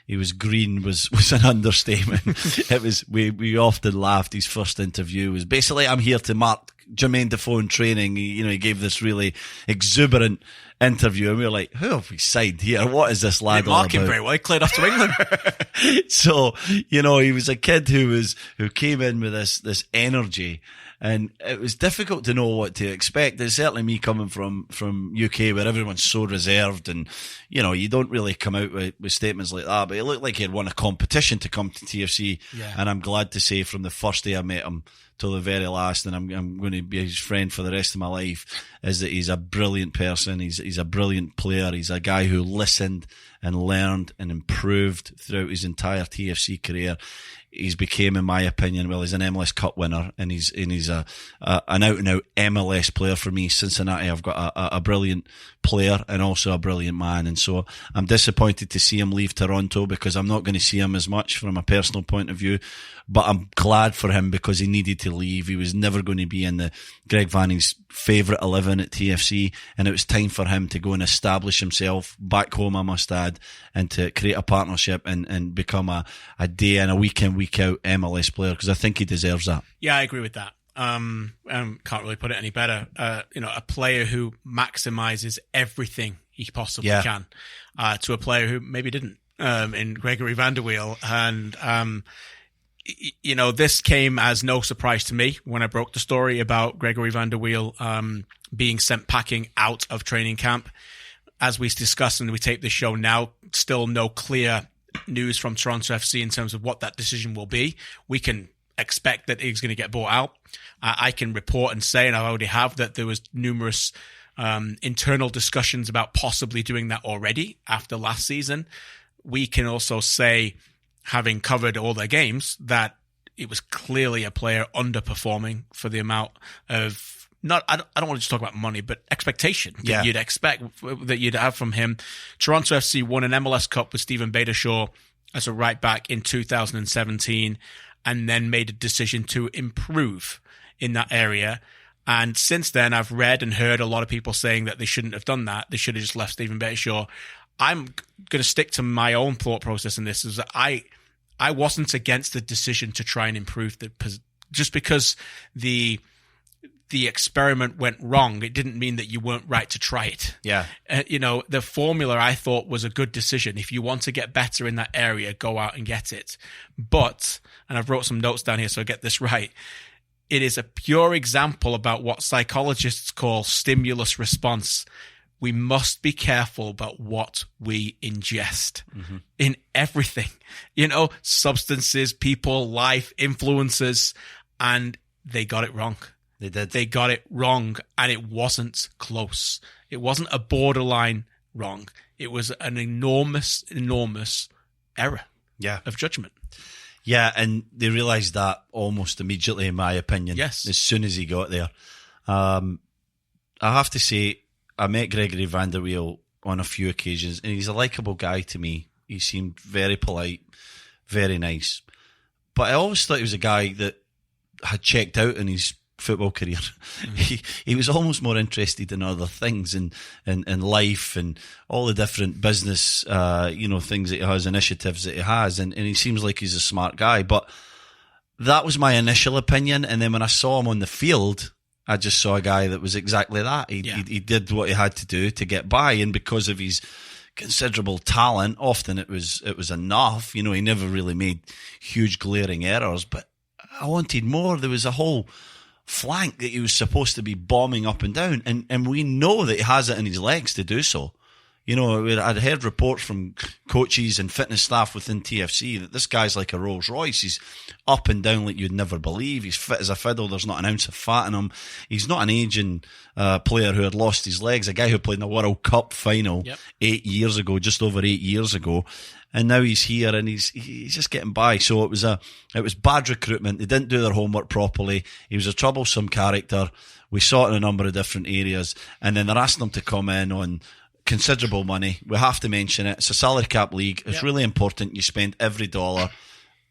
he was green was an understatement. It was we often laughed. His first interview was basically, I'm here to mark Jermaine Defoe in training. He gave this really exuberant interview, and we were like, who have we signed here? What is this lad all about? Mark him very well. He cleared off to England. So, he was a kid who came in with this energy, and it was difficult to know what to expect. There's certainly me coming from UK, where everyone's so reserved, and you don't really come out with statements like that. But it looked like he had won a competition to come to TFC, and I'm glad to say from the first day I met him till the very last, and I'm going to be his friend for the rest of my life, is that he's a brilliant person. He's a brilliant player. He's a guy who listened and learned and improved throughout his entire TFC career. He's became, in my opinion, he's an MLS Cup winner, and he's an out-and-out MLS player for me. Cincinnati, I've got a brilliant player and also a brilliant man, and so I'm disappointed to see him leave Toronto, because I'm not going to see him as much from a personal point of view, but I'm glad for him because he needed to leave. He was never going to be in the Greg Vanney's favourite 11 at TFC, and it was time for him to go and establish himself back home, I must add, and to create a partnership and become a day and a week in, week out MLS player, because I think he deserves that. Yeah, I agree with that. Can't really put it any better. A player who maximizes everything he possibly can, to a player who maybe didn't, in Gregory Van der Wiel. And, this came as no surprise to me when I broke the story about Gregory Van der Wiel, being sent packing out of training camp. As we discussed and we tape this show now, still no clear news from Toronto FC in terms of what that decision will be. We can expect that he's going to get bought out. I can report and say, and I already have, that there was numerous internal discussions about possibly doing that already after last season. We can also say, having covered all their games, that it was clearly a player underperforming for the amount of, I don't want to just talk about money, but expectation that you'd expect, that you'd have from him. Toronto FC won an MLS Cup with Stephen Beidershaw as a right back in 2017, and then made a decision to improve in that area. And since then, I've read and heard a lot of people saying that they shouldn't have done that. They should have just left Stephen Beidershaw. I'm going to stick to my own thought process in this, is that I wasn't against the decision to try and improve just because the experiment went wrong, it didn't mean that you weren't right to try it. Yeah. The formula I thought was a good decision. If you want to get better in that area, go out and get it. But, and I've wrote some notes down here so I get this right, it is a pure example about what psychologists call stimulus response. We must be careful about what we ingest in everything, substances, people, life, influences, and they got it wrong. They did. They got it wrong, and it wasn't close. It wasn't a borderline wrong. It was an enormous, enormous error of judgment. Yeah, and they realised that almost immediately, in my opinion. Yes. As soon as he got there. I have to say, I met Gregory Van der Wiel on a few occasions, and he's a likeable guy to me. He seemed very polite, very nice. But I always thought he was a guy that had checked out in his football career. He was almost more interested in other things and life and all the different business, things that he has, initiatives that he has. And he seems like he's a smart guy. But that was my initial opinion. And then when I saw him on the field, I just saw a guy that was exactly that. He did what he had to do to get by, and because of his considerable talent, often it was enough. He never really made huge glaring errors, but I wanted more. There was a whole flank that he was supposed to be bombing up and down, and we know that he has it in his legs to do so. I'd heard reports from coaches and fitness staff within TFC that this guy's like a Rolls Royce. He's up and down like you'd never believe. He's fit as a fiddle. There's not an ounce of fat in him. He's not an aging player who had lost his legs. A guy who played in the World Cup final 8 years ago, just over 8 years ago. And now he's here and he's just getting by. So it was bad recruitment. They didn't do their homework properly. He was a troublesome character. We saw it in a number of different areas. And then they're asking him to come in on considerable money. We have to mention it. It's a salary cap league. It's really important. You spend every dollar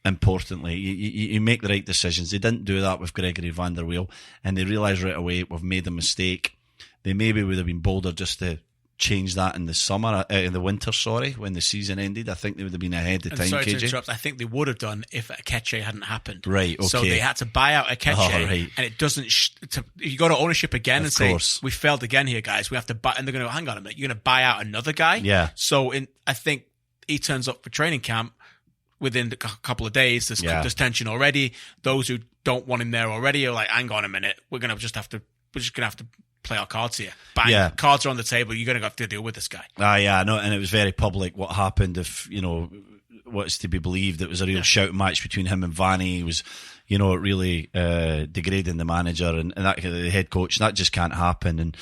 importantly. You make the right decisions. They didn't do that with Gregory Van der Wiel, and they realised right away we've made a mistake. They maybe would have been bolder just to changed that in the winter, when the season ended. I think they would have been ahead of time, sorry to KJ. interrupt, I think they would have done if Akeche hadn't happened. Right, okay. So they had to buy out Akeche, right. and it doesn't... if you go to ownership again Of and say, course. we failed again here, guys, we have to buy... And they're going to go, hang on a minute, you're going to buy out another guy? Yeah. So I think he turns up for training camp within a couple of days. There's tension already. Those who don't want him there already are like, hang on a minute, we're just going to have to play our cards here. Bang, Yeah. cards are on the table. You're going to have to deal with this guy. Yeah, I know, and it was very public what happened. If what's to be believed, it was a real shout match between him and Vanny. He was, really degrading the manager and that the head coach. That just can't happen. And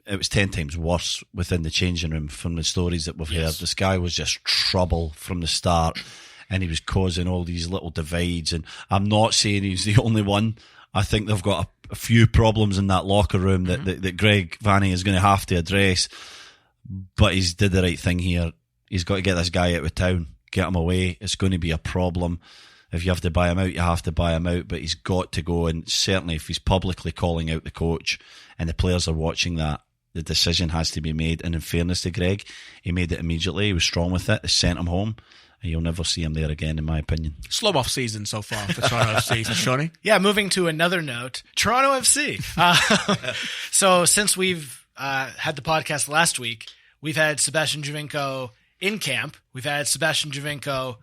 it was 10 times worse within the changing room from the stories that we've heard. This guy was just trouble from the start, and he was causing all these little divides. And I'm not saying he's the only one. I think they've got a few problems in that locker room that Greg Vanny is going to have to address. But he's did the right thing here. He's got to get this guy out of town, get him away. It's going to be a problem. If you have to buy him out, you have to buy him out. But he's got to go. And certainly if he's publicly calling out the coach and the players are watching that, the decision has to be made. And in fairness to Greg, he made it immediately. He was strong with it. He sent him home. And you'll never see him there again, in my opinion. Slow off season so far for Toronto FC. Shawnee? Yeah, moving to another note, Toronto FC. So since we've had the podcast last week, we've had Sebastian Giovinco in camp. We've had Sebastian Giovinco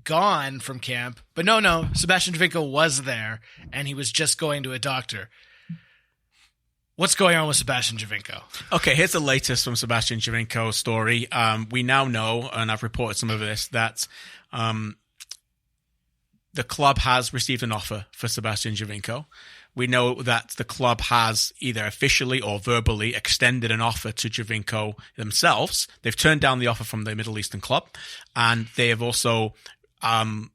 gone from camp. But no, Sebastian Giovinco was there, and he was just going to a doctor. What's going on with Sebastian Giovinco? Okay, here's the latest from Sebastian Giovinco's story. We now know, and I've reported some of this, that the club has received an offer for Sebastian Giovinco. We know that the club has either officially or verbally extended an offer to Giovinco themselves. They've turned down the offer from the Middle Eastern club, and they have also, from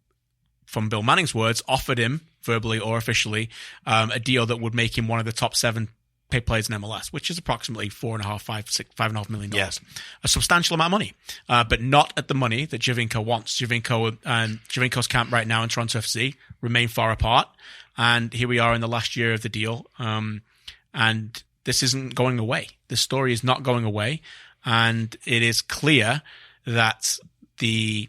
Bill Manning's words, offered him, verbally or officially, a deal that would make him one of the top 7 paid players in MLS, which is approximately $5.5 million. Yes. A substantial amount of money, but not at the money that Giovinco wants. Giovinco's camp right now in Toronto FC remain far apart, and here we are in the last year of the deal, and this isn't going away. This story is not going away, and it is clear that the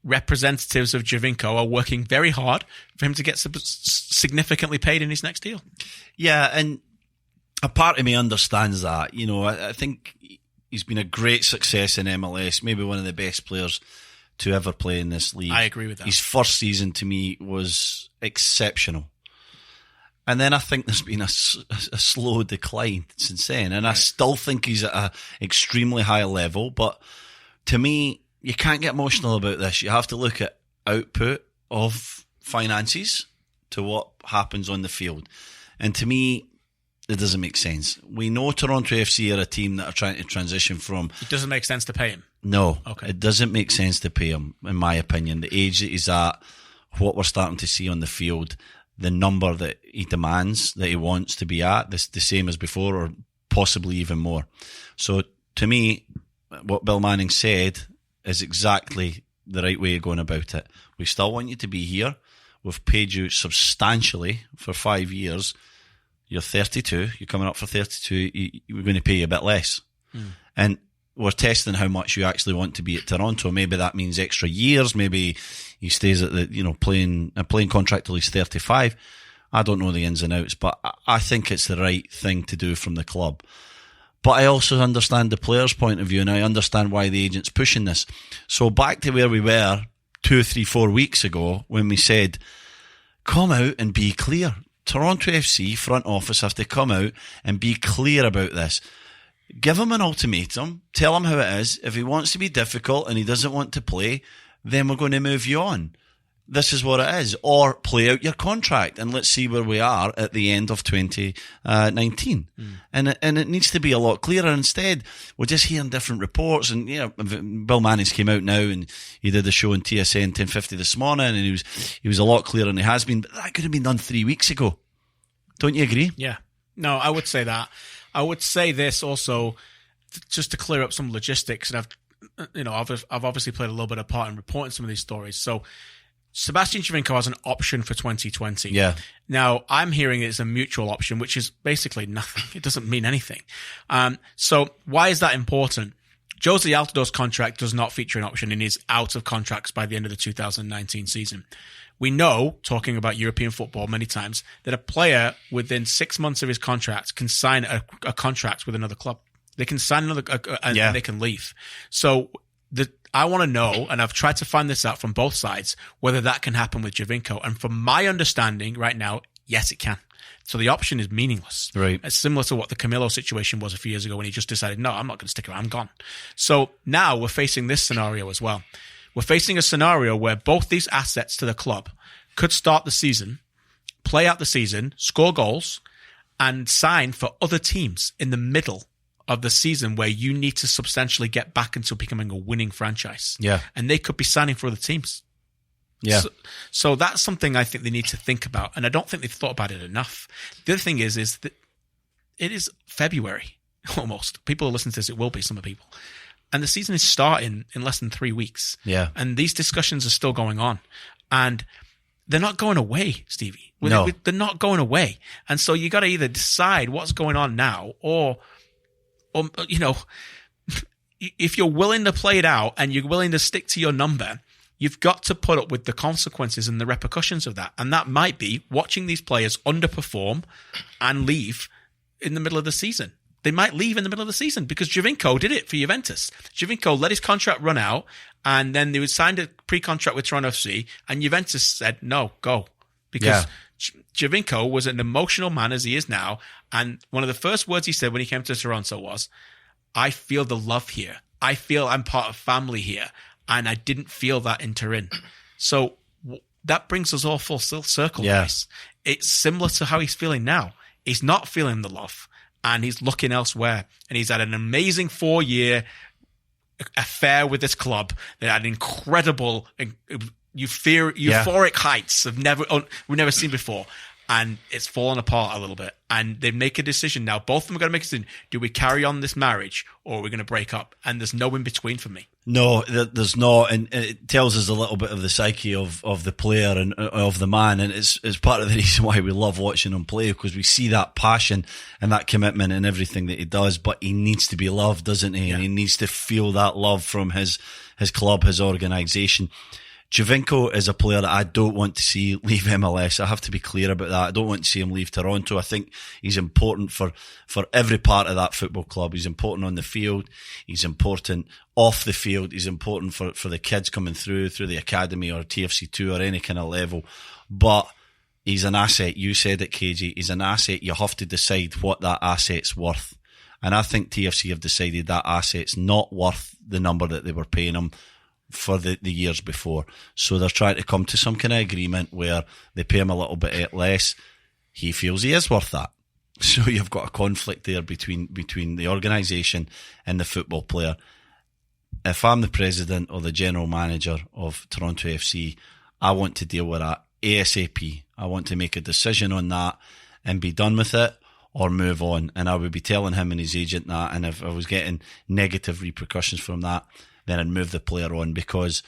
representatives of Giovinco are working very hard for him to get significantly paid in his next deal. Yeah, and a part of me understands that. I think he's been a great success in MLS, maybe one of the best players to ever play in this league. I agree with that. His first season, to me, was exceptional. And then I think there's been a slow decline since then. And I still think he's at an extremely high level. But to me, you can't get emotional about this. You have to look at output of finances to what happens on the field. And to me, it doesn't make sense. We know Toronto FC are a team that are trying to transition from... It doesn't make sense to pay him. No, okay. It doesn't make sense to pay him, in my opinion. The age that he's at, what we're starting to see on the field, the number that he demands, that he wants to be at, the same as before, or possibly even more. So to me, what Bill Manning said is exactly the right way of going about it. We still want you to be here. We've paid you substantially for 5 years. You're 32. You're coming up for 32. We're going to pay you a bit less. And we're testing how much you actually want to be at Toronto. Maybe that means extra years. Maybe he stays at the playing contract till he's 35. I don't know the ins and outs, but I think it's the right thing to do from the club. But I also understand the player's point of view, and I understand why the agent's pushing this. So back to where we were 2, 3, 4 weeks ago when we said, come out and be clear. Toronto FC front office have to come out and be clear about this. Give him an ultimatum. Tell him how it is. If he wants to be difficult and he doesn't want to play, then we're going to move you on. This is what it is. Or play out your contract and let's see where we are at the end of 2019. And it needs to be a lot clearer. Instead, we're just hearing different reports. And Bill Manning's came out now and he did a show on TSN 1050 this morning, and he was a lot clearer than he has been. But that could have been done 3 weeks ago. Don't you agree? Yeah. No, I would say that. I would say this also, just to clear up some logistics. And I've obviously played a little bit of part in reporting some of these stories. So Sebastian Giovinco has an option for 2020. Yeah. Now, I'm hearing it's a mutual option, which is basically nothing. It doesn't mean anything. So why is that important? Jose Altudo's contract does not feature an option and is out of contracts by the end of the 2019 season. We know, talking about European football many times, that a player within 6 months of his contract can sign a contract with another club. They can sign another, and they can leave. So I want to know, and I've tried to find this out from both sides, whether that can happen with Giovinco. And from my understanding right now, yes, it can. So the option is meaningless. Right. It's similar to what the Camilo situation was a few years ago when he just decided, no, I'm not going to stick around, I'm gone. So now we're facing this scenario as well. We're facing a scenario where both these assets to the club could start the season, play out the season, score goals, and sign for other teams in the middle of the season where you need to substantially get back into becoming a winning franchise. Yeah. And they could be signing for other teams. Yeah. So that's something I think they need to think about. And I don't think they've thought about it enough. The other thing is that it is February almost. People who listen to this, it will be, some people. And the season is starting in less than 3 weeks. Yeah. And these discussions are still going on. And they're not going away, Stevie. No. They're not going away. And so you got to either decide what's going on now or, you know, if you're willing to play it out and you're willing to stick to your number, you've got to put up with the consequences and the repercussions of that. And that might be watching these players underperform and leave in the middle of the season. They might leave in the middle of the season because Giovinco did it for Juventus. Giovinco let his contract run out and then they signed a pre-contract with Toronto FC and Juventus said, no, go. Because Giovinco was an emotional man as he is now. And one of the first words he said when he came to Toronto was, I feel the love here. I feel I'm part of family here. And I didn't feel that in Turin. So that brings us all full circle, guys. It's similar to how he's feeling now. He's not feeling the love. And he's looking elsewhere. And he's had an amazing 4-year affair with this club that had incredible, euphoric heights we've never seen before. And it's fallen apart a little bit. And they make a decision now. Both of them are going to make a decision. Do we carry on this marriage or are we going to break up? And there's no in between for me. No, there's not. And it tells us a little bit of the psyche of the player and of the man. And it's part of the reason why we love watching him play, because we see that passion and that commitment in everything that he does. But he needs to be loved, doesn't he? Yeah. And he needs to feel that love from his club, his organisation. Giovinco is a player that I don't want to see leave MLS. I have to be clear about that. I don't want to see him leave Toronto. I think he's important for every part of that football club. He's important on the field. He's important off the field. He's important for the kids coming through the academy or TFC2 or any kind of level. But he's an asset. You said it, KG. He's an asset. You have to decide what that asset's worth. And I think TFC have decided that asset's not worth the number that they were paying him for the years before. So they're trying to come to some kind of agreement where they pay him a little bit less. He feels he is worth that. So you've got a conflict there between the organisation and the football player. If I'm the president or the general manager of Toronto FC, I want to deal with that ASAP. I want to make a decision on that and be done with it or move on. And I would be telling him and his agent that. And if I was getting negative repercussions from that, then I'd move the player on, because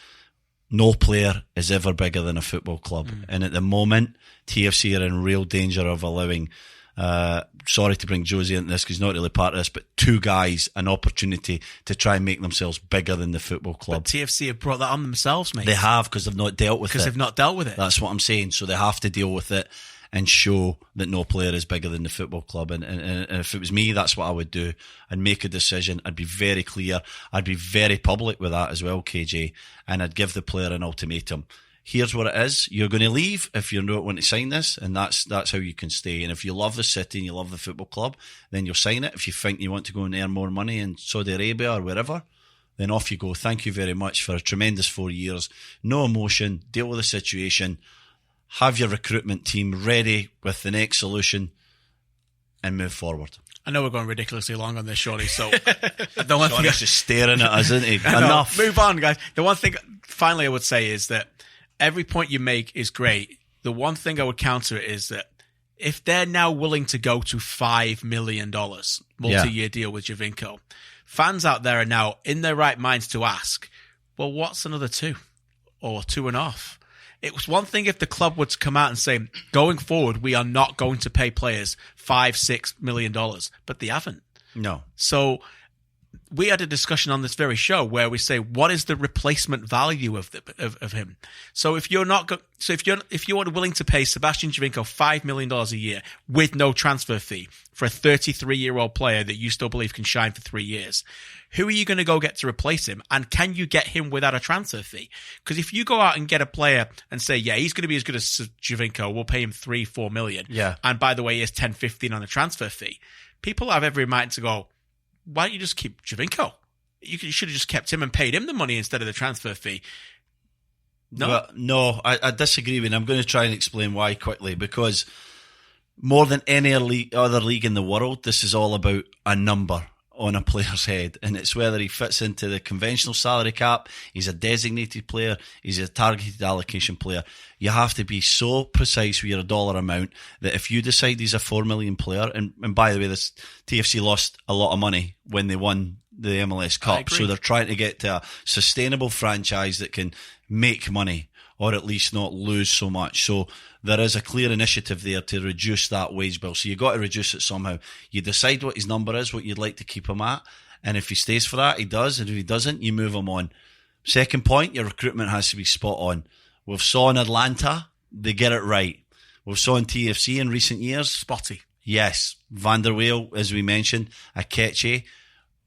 no player is ever bigger than a football club. And at the moment, TFC are in real danger of allowing, sorry to bring Josie into this because he's not really part of this, but 2 guys an opportunity to try and make themselves bigger than the football club. But TFC have brought that on themselves, mate. They have, because they've not dealt with it. Because they've not dealt with it. That's what I'm saying. So they have to deal with it and show that no player is bigger than the football club. And if it was me, that's what I would do. I'd make a decision. I'd be very clear. I'd be very public with that as well, KJ. And I'd give the player an ultimatum. Here's what it is. You're going to leave if you don't want to sign this, and that's how you can stay. And if you love the city and you love the football club, then you'll sign it. If you think you want to go and earn more money in Saudi Arabia or wherever, then off you go. Thank you very much for a tremendous 4 years. No emotion. Deal with the situation. Have your recruitment team ready with the next solution and move forward. I know we're going ridiculously long on this, surely. So Sean's just staring at us, isn't he? Enough. Move on, guys. The one thing, finally, I would say is that every point you make is great. The one thing I would counter it is that if they're now willing to go to $5 million multi-year deal with Giovinco, fans out there are now in their right minds to ask, well, what's another 2 or 2.5? It was one thing if the club would come out and say, going forward, we are not going to pay players $5-6 million, but they haven't. No. So we had a discussion on this very show where we say, what is the replacement value of him? So if you're willing to pay Sebastian Giovinco $5 million a year with no transfer fee for a 33-year-old player that you still believe can shine for 3 years, who are you going to go get to replace him? And can you get him without a transfer fee? Because if you go out and get a player and say, yeah, he's going to be as good as Giovinco, we'll pay him $3-4 million. Yeah. And by the way, he has 10-15 on a transfer fee. People have every right to go, why don't you just keep Giovinco? You should have just kept him and paid him the money instead of the transfer fee. No, I disagree with you. I'm going to try and explain why quickly, because more than any other league in the world, this is all about a number on a player's head, and it's whether he fits into the conventional salary cap, he's a designated player, he's a targeted allocation player. You have to be so precise with your dollar amount that if you decide he's a 4 million player, and by the way, this TFC lost a lot of money when they won the MLS Cup, so they're trying to get to a sustainable franchise that can make money, or at least not lose so much. So there is a clear initiative there to reduce that wage bill. So you've got to reduce it somehow. You decide what his number is, what you'd like to keep him at. And if he stays for that, he does. And if he doesn't, you move him on. Second point, your recruitment has to be spot on. We've saw in Atlanta, they get it right. We've saw in TFC in recent years. Spotty. Yes. Van der Wiel, as we mentioned, Akeche.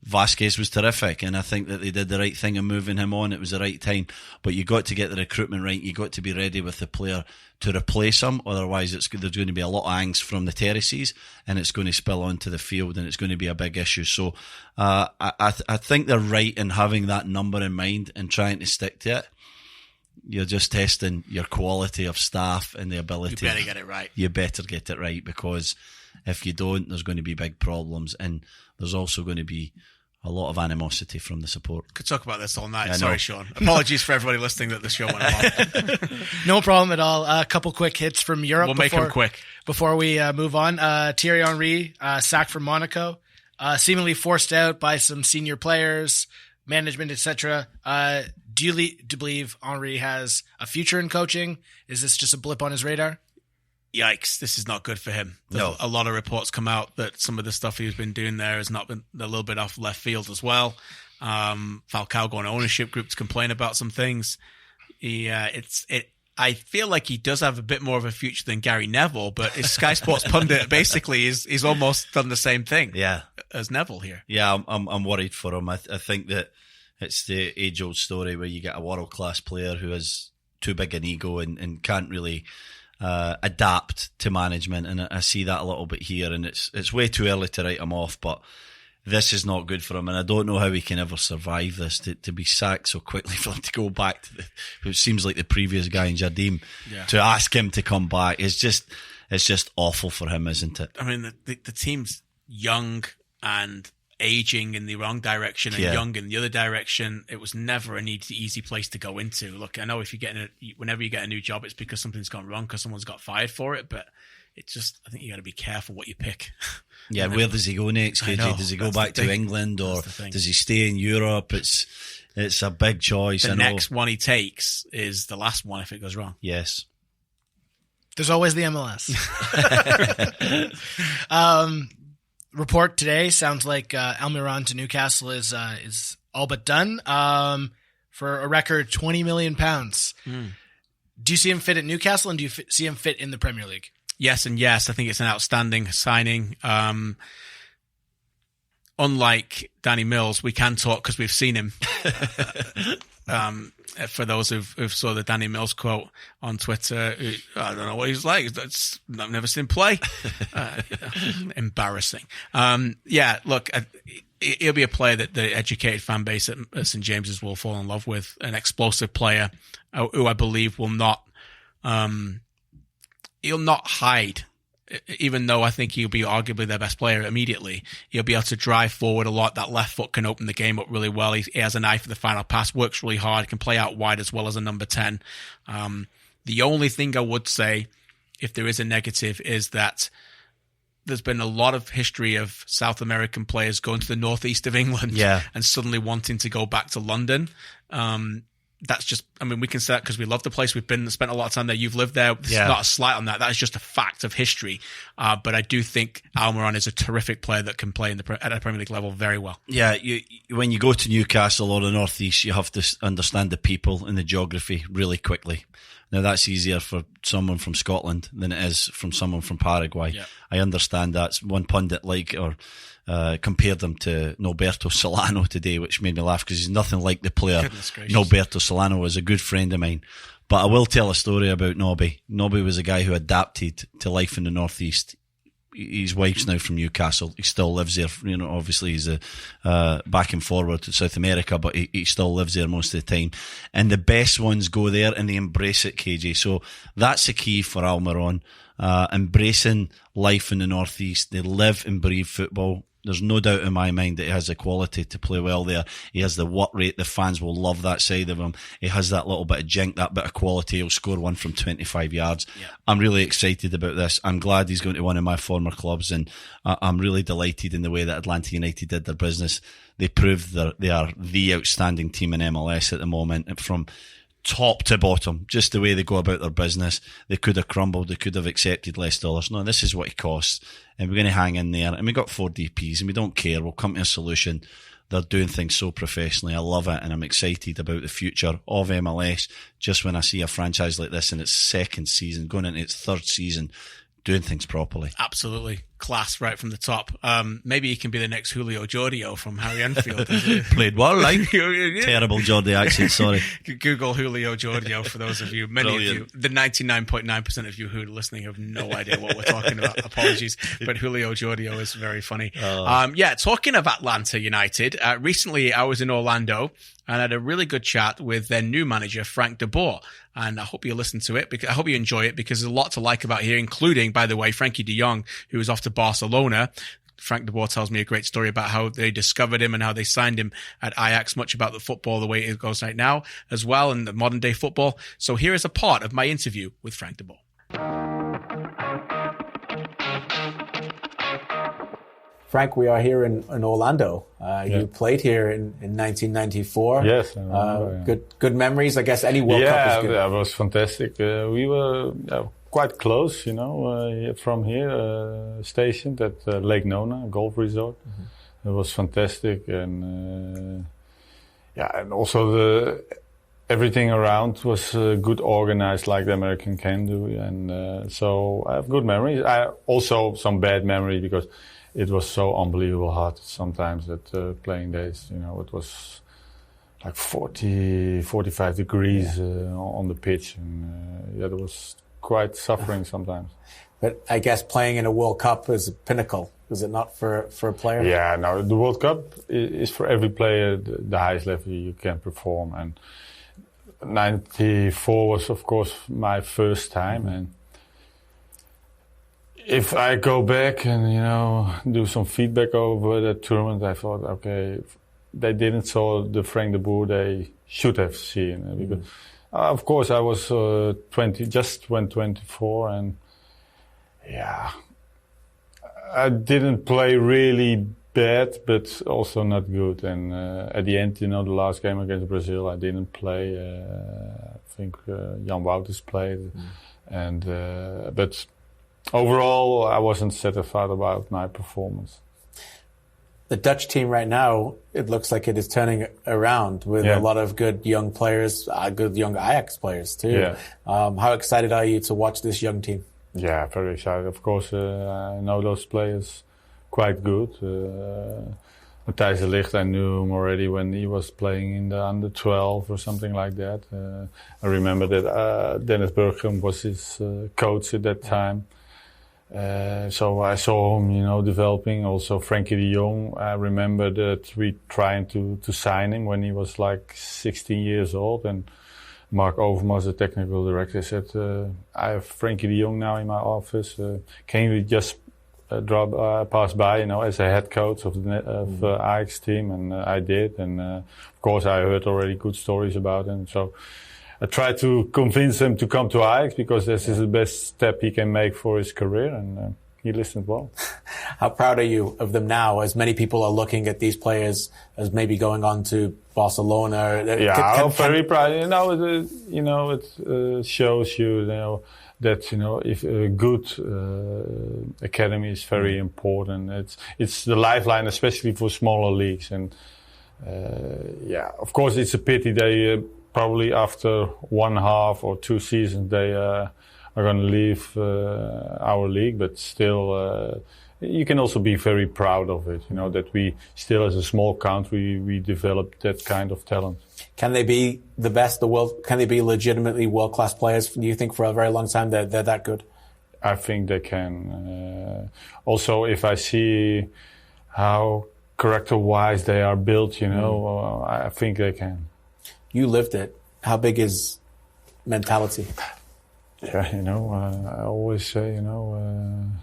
Vasquez was terrific, and I think that they did the right thing in moving him on. It was the right time, but you got to get the recruitment right. You got to be ready with the player to replace him. Otherwise, there's going to be a lot of angst from the terraces, and it's going to spill onto the field, and it's going to be a big issue. So I think they're right in having that number in mind and trying to stick to it. You're just testing your quality of staff and the ability. You better get it right. You better get it right, because if you don't, there's going to be big problems, and there's also going to be a lot of animosity from the support. Could talk about this all night. Sorry, Sean. Apologies for everybody listening that the show went long. No problem at all. A couple quick hits from Europe. We'll make them quick. Before we move on, Thierry Henry, sacked from Monaco, seemingly forced out by some senior players, management, etc. Do you believe Henry has a future in coaching? Is this just a blip on his radar? Yikes, this is not good for him. There's a lot of reports come out that some of the stuff he's been doing there has not been a little bit off left field as well. Falcao going to ownership group to complain about some things. I feel like he does have a bit more of a future than Gary Neville, but his Sky Sports pundit basically is almost done the same thing as Neville here. Yeah, I'm worried for him. I think that it's the age-old story where you get a world-class player who has too big an ego and can't really adapt to management, and I see that a little bit here, and it's way too early to write him off, but this is not good for him, and I don't know how he can ever survive this, to be sacked so quickly, for him to go back to it seems like the previous guy in Jardim, to ask him to come back. It's just awful for him, isn't it? I mean, the team's young and aging in the wrong direction and young in the other direction. It was never an easy place to go into. Look, I know whenever you get a new job, it's because something's gone wrong, because someone's got fired for it, but it's just, I think you got to be careful what you pick. Yeah, where does he go next, KJ? Does he go back to England, or does he stay in Europe? It's a big choice. The next one he takes is the last one if it goes wrong. Yes. There's always the MLS. Report today sounds like Almiron to Newcastle is all but done for a record £20 million. Do you see him fit at Newcastle, and do you see him fit in the Premier League? Yes and yes. I think it's an outstanding signing. Unlike Danny Mills, we can talk because we've seen him. For those who saw the Danny Mills quote on Twitter, I don't know what he's like. I've never seen him play. Embarrassing. Look, he'll be a player that the educated fan base at St. James's will fall in love with. An explosive player who I believe will not, he'll not hide. Even though I think he'll be arguably their best player immediately, he'll be able to drive forward a lot. That left foot can open the game up really well. He has an eye for the final pass, works really hard, can play out wide as well as a number 10. The only thing I would say, if there is a negative, is that there's been a lot of history of South American players going to the northeast of England and suddenly wanting to go back to London. that's just, I mean, we can say that because we love the place. We've spent a lot of time there. You've lived there. This is not a slight on that. That is just a fact of history. But I do think Almiron is a terrific player that can play at a Premier League level very well. Yeah, when you go to Newcastle or the North East, you have to understand the people and the geography really quickly. Now, that's easier for someone from Scotland than it is from someone from Paraguay. Yeah. I understand that. One pundit compared them to Norberto Solano today, which made me laugh because he's nothing like the player. Norberto Solano was a good friend of mine. But I will tell a story about Nobby. Nobby was a guy who adapted to life in the North East. His wife's now from Newcastle. He still lives there. You know, obviously he's back and forward to South America, but he still lives there most of the time. And the best ones go there and they embrace it, KJ. So that's the key for Almiron. Embracing life in the North East. They live and breathe football. There's no doubt in my mind that he has the quality to play well there. He has the work rate. The fans will love that side of him. He has that little bit of jink, that bit of quality. He'll score one from 25 yards. Yeah. I'm really excited about this. I'm glad he's going to one of my former clubs, and I'm really delighted in the way that Atlanta United did their business. They proved that they are the outstanding team in MLS at the moment, and from top to bottom, just the way they go about their business. They could have crumbled, they could have accepted less dollars. No, this is what it costs, and we're going to hang in there. And we got 4 DPs, and we don't care. We'll come to a solution. They're doing things so professionally. I love it, and I'm excited about the future of MLS. Just when I see a franchise like this in its second season, going into its third season, doing things properly. Absolutely. Class right from the top. Maybe he can be the next Julio Giorgio from Harry Enfield. Played well, like terrible Geordie accent, sorry. Google Julio Giorgio for those of you, many of you, the 99.9% of you who are listening have no idea what we're talking about. Apologies, but Julio Giorgio is very funny. Talking of Atlanta United, recently I was in Orlando and had a really good chat with their new manager, Frank De Boer. And I hope you listen to it, because I hope you enjoy it, because there's a lot to like about here, including, by the way, Frankie de Jong, who is off to Barcelona. Frank De Boer tells me a great story about how they discovered him and how they signed him at Ajax, much about the football, the way it goes right now as well, and the modern day football. So here is a part of my interview with Frank De Boer. Frank, we are here in Orlando. You played here in 1994. Yes. Good memories. I guess any World Cup is good. Yeah, that was fantastic. We were quite close, from here, stationed at Lake Nona, golf resort. Mm-hmm. It was fantastic. And and also everything around was good organized, like the American can do. And so I have good memories. I also some bad memories, because it was so unbelievable hot sometimes at playing days. It was like 40, 45 degrees on the pitch. And that was quite suffering sometimes. But I guess playing in a World Cup is a pinnacle, is it not, for a player? Yeah, no, the World Cup is for every player the highest level you can perform. And 94 was, of course, my first time. And if I go back and, do some feedback over that tournament, I thought, okay, they didn't saw the Frank De Boer they should have seen. Because, of course, I was 20, just went 24, and I didn't play really bad, but also not good. And at the end, the last game against Brazil, I didn't play. I think Jan Wouters played, and but overall, I wasn't satisfied about my performance. The Dutch team right now, it looks like it is turning around with a lot of good young players, good young Ajax players too. Yeah. How excited are you to watch this young team? Yeah, very excited. Of course, I know those players quite good. Matthijs de Ligt, I knew him already when he was playing in the under 12 or something like that. I remember that Dennis Bergkamp was his coach at that time. So I saw him, developing. Also, Frankie de Jong, I remember that we trying to sign him when he was like 16 years old. And Mark Overmars, the technical director, said, I have Frankie de Jong now in my office. Can you just pass by, as a head coach of the Ajax team? And I did. And of course, I heard already good stories about him. So I tried to convince him to come to Ajax, because this is the best step he can make for his career, and he listened well. How proud are you of them now, as many people are looking at these players as maybe going on to Barcelona? Yeah, I'm very proud. It shows you, that if a good academy is very important. It's the lifeline, especially for smaller leagues. And of course, it's a pity they probably after 1.5 or 2 seasons they are going to leave our league. But still, you can also be very proud of it. That we still, as a small country, we developed that kind of talent. Can they be the best the world? Can they be legitimately world-class players? Do you think for a very long time they're that good? I think they can. Also, if I see how character-wise they are built, I think they can. You lived it. How big is mentality? Yeah, I always say,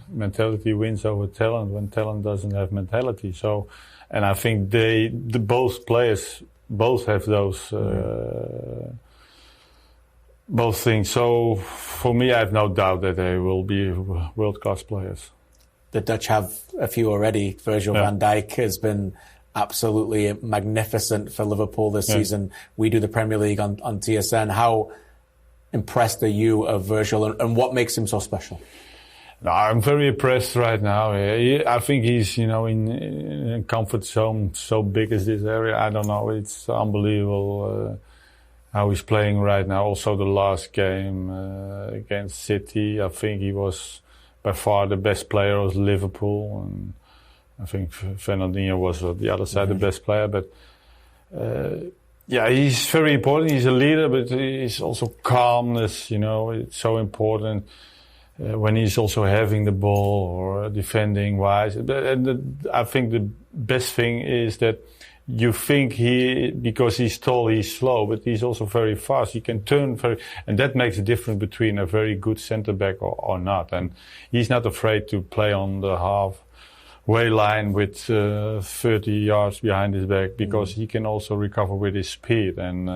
mentality wins over talent when talent doesn't have mentality. So, and I think both players both have those both things. So for me, I have no doubt that they will be world-class players. The Dutch have a few already. Virgil van Dijk has been absolutely magnificent for Liverpool this season. We do the Premier League on TSN. How impressed are you of Virgil, and what makes him so special? No, I'm very impressed right now. I think he's, in a comfort zone so big as this area. I don't know. It's unbelievable how he's playing right now. Also, the last game against City, I think he was by far the best player of Liverpool. And I think Fernandinho was on the other side the best player. But he's very important. He's a leader, but he's also calmness. It's so important. When he's also having the ball or defending wise. I think the best thing is that you think because he's tall, he's slow, but he's also very fast. He can turn and that makes a difference between a very good centre back or not. And he's not afraid to play on the halfway line with 30 yards behind his back because he can also recover with his speed. And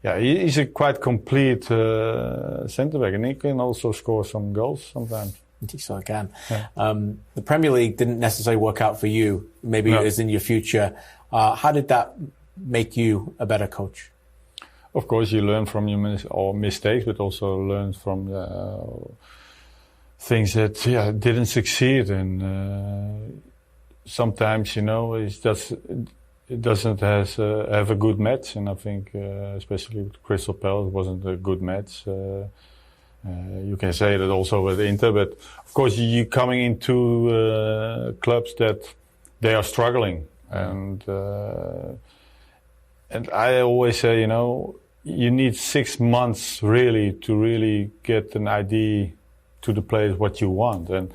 he's a quite complete centre-back, and he can also score some goals sometimes. He so can. Yeah. The Premier League didn't necessarily work out for you. Maybe it is in your future. How did that make you a better coach? Of course, you learn from your mistakes, but also learn from things that didn't succeed. And sometimes, it's just... It doesn't have a good match, and I think especially with Crystal Palace it wasn't a good match. You can say that also with Inter, but of course you're coming into clubs that they are struggling, and I always say, you need 6 months really to get an idea to the players what you want. And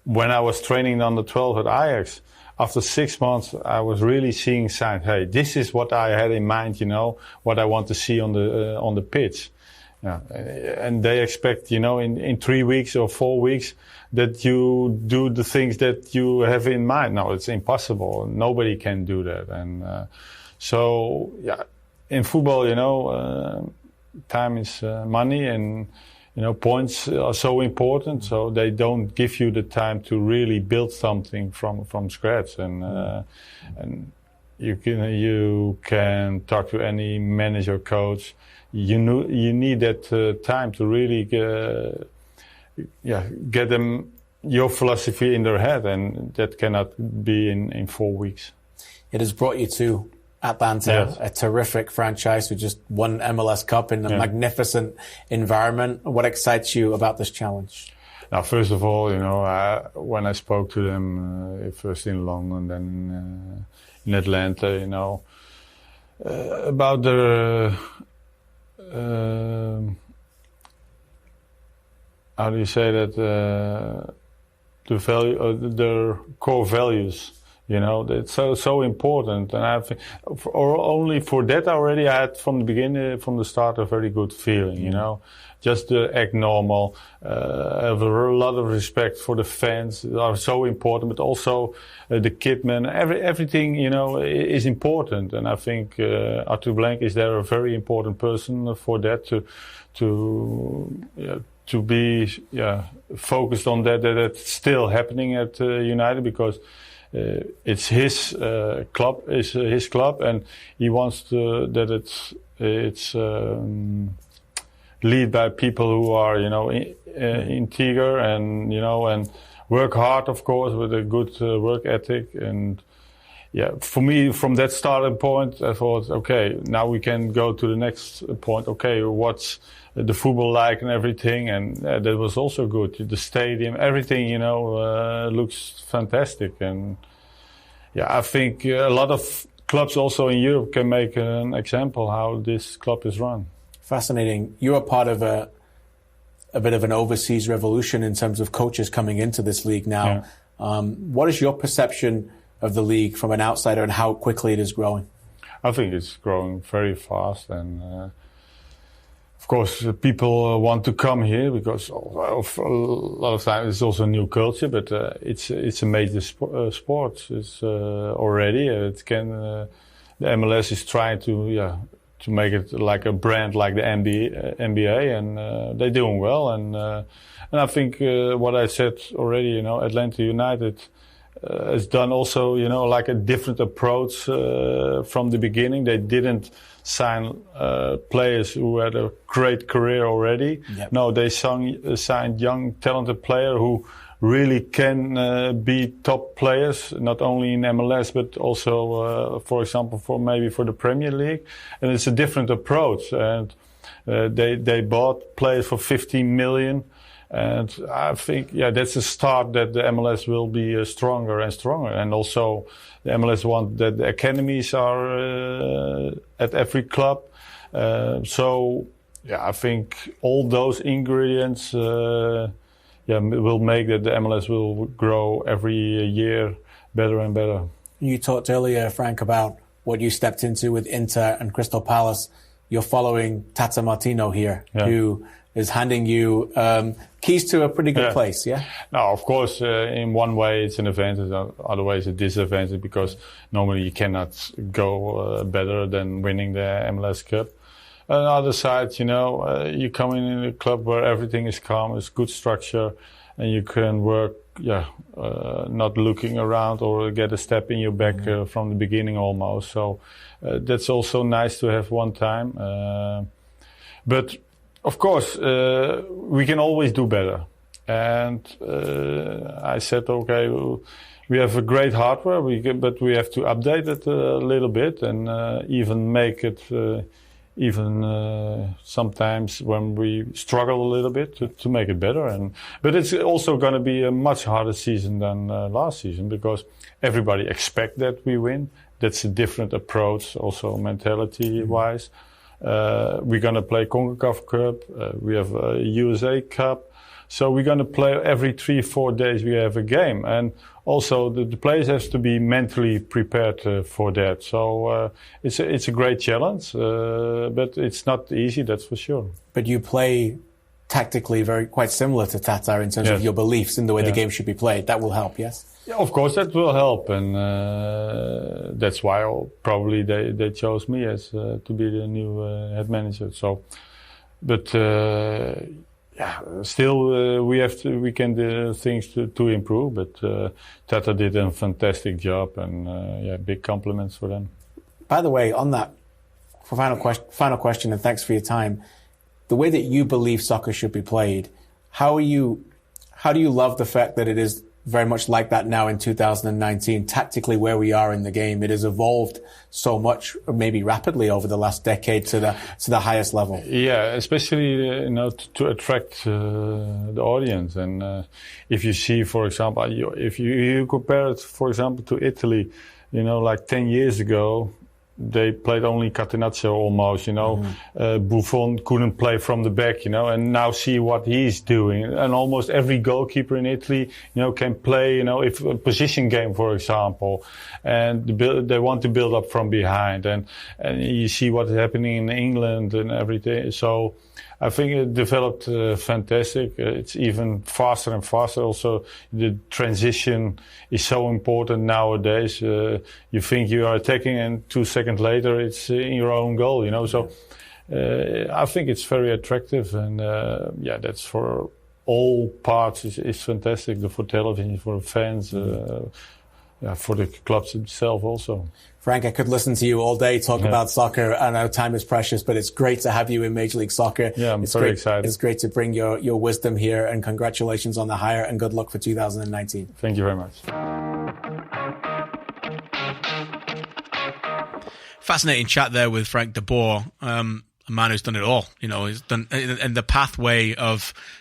when I was training under 12 at Ajax, after 6 months, I was really seeing signs. Hey, this is what I had in mind. What I want to see on the pitch. Yeah, and they expect, in 3 weeks or 4 weeks that you do the things that you have in mind. No, it's impossible. Nobody can do that. And in football, time is money, and points are so important, so they don't give you the time to really build something from scratch. And you can talk to any manager, coach. You need that time to really get them your philosophy in their head, and that cannot be in 4 weeks. It has brought you to Atlanta, a terrific franchise who just won MLS Cup in a magnificent environment. What excites you about this challenge? Now, first of all, when I spoke to them first in London, then in Atlanta, about their how do you say that, the value, their core values. It's so important, and I think, only for that already, I had from the start, a very good feeling. Just to act normal, have a lot of respect for the fans. They are so important, but also the kitmen. Everything is important, and I think Arthur Blank is there a very important person for that to to be focused on that it's still happening at United, because it's his club, and he wants that it's lead by people who are integer and and work hard, of course, with a good work ethic. And for me, from that starting point, I thought, okay, now we can go to the next point. Okay, what's the football like and everything, and that was also good. The stadium, everything, looks fantastic. And I think a lot of clubs also in Europe can make an example how this club is run. Fascinating. You're a part of a bit of an overseas revolution in terms of coaches coming into this league now. What is your perception of the league from an outsider and how quickly it is growing? I think it's growing very fast, and of course people want to come here because of a lot of times it's also a new culture, but it's a major sport. It's already the MLS is trying to make it like a brand like the NBA, and they're doing well. And I think what I said already, Atlanta United has done also, like a different approach from the beginning. They didn't sign players who had a great career already. Yep. No, they signed young, talented players who really can be top players, not only in MLS, but also, for example, for the Premier League. And it's a different approach. And they bought players for 15 million. And I think, that's a start that the MLS will be stronger and stronger. And also the MLS want that the academies are at every club. So I think all those ingredients will make that the MLS will grow every year better and better. You talked earlier, Frank, about what you stepped into with Inter and Crystal Palace. You're following Tata Martino here, who is handing you keys to a pretty good place, yeah? No, of course, in one way it's an advantage, other ways a disadvantage, because normally you cannot go better than winning the MLS Cup. On the other side, you come in a club where everything is calm, it's good structure, and you can work, not looking around or get a step in your back from the beginning almost. So that's also nice to have one time. But of course, we can always do better. And I said, okay, we have a great hardware, but we have to update it a little bit and even make it sometimes when we struggle a little bit to make it better. But it's also going to be a much harder season than last season, because everybody expects that we win. That's a different approach, also mentality-wise. We're going to play CONCACAF Cup. We have a USA Cup. So we're going to play every 3-4 days. We have a game. And also the players have to be mentally prepared for that. So it's a great challenge, but it's not easy, that's for sure. But you play tactically quite similar to Tata in terms of your beliefs in the way the game should be played. That will help, yes? Yeah, of course, that will help, and that's why probably they chose me as to be the new head manager. So, but still we can do things to improve. But Tata did a fantastic job, and big compliments for them. By the way, on that final question, and thanks for your time. The way that you believe soccer should be played, how do you love the fact that it is very much like that now in 2019, tactically where we are in the game? It has evolved so much, maybe rapidly over the last decade to the highest level. Yeah, especially to attract the audience. And if you see, for example, if you compare it, for example, to Italy, like 10 years ago, they played only catenaccio almost, Buffon couldn't play from the back, and now see what he's doing. And almost every goalkeeper in Italy, can play, if a position game, for example, and they want to build up from behind. And you see what's happening in England and everything. So I think it developed fantastic. It's even faster and faster. Also, the transition is so important nowadays. You think you are attacking, and 2 seconds later, it's in your own goal. So I think it's very attractive, and that's for all parts is fantastic. For television, for fans, for the clubs itself also. Frank, I could listen to you all day talk about soccer. I know time is precious, but it's great to have you in Major League Soccer. Yeah, I'm very excited. It's great to bring your wisdom here, and congratulations on the hire, and good luck for 2019. Thank you very much. Fascinating chat there with Frank De Boer. A man who's done it all, he's done, and the pathway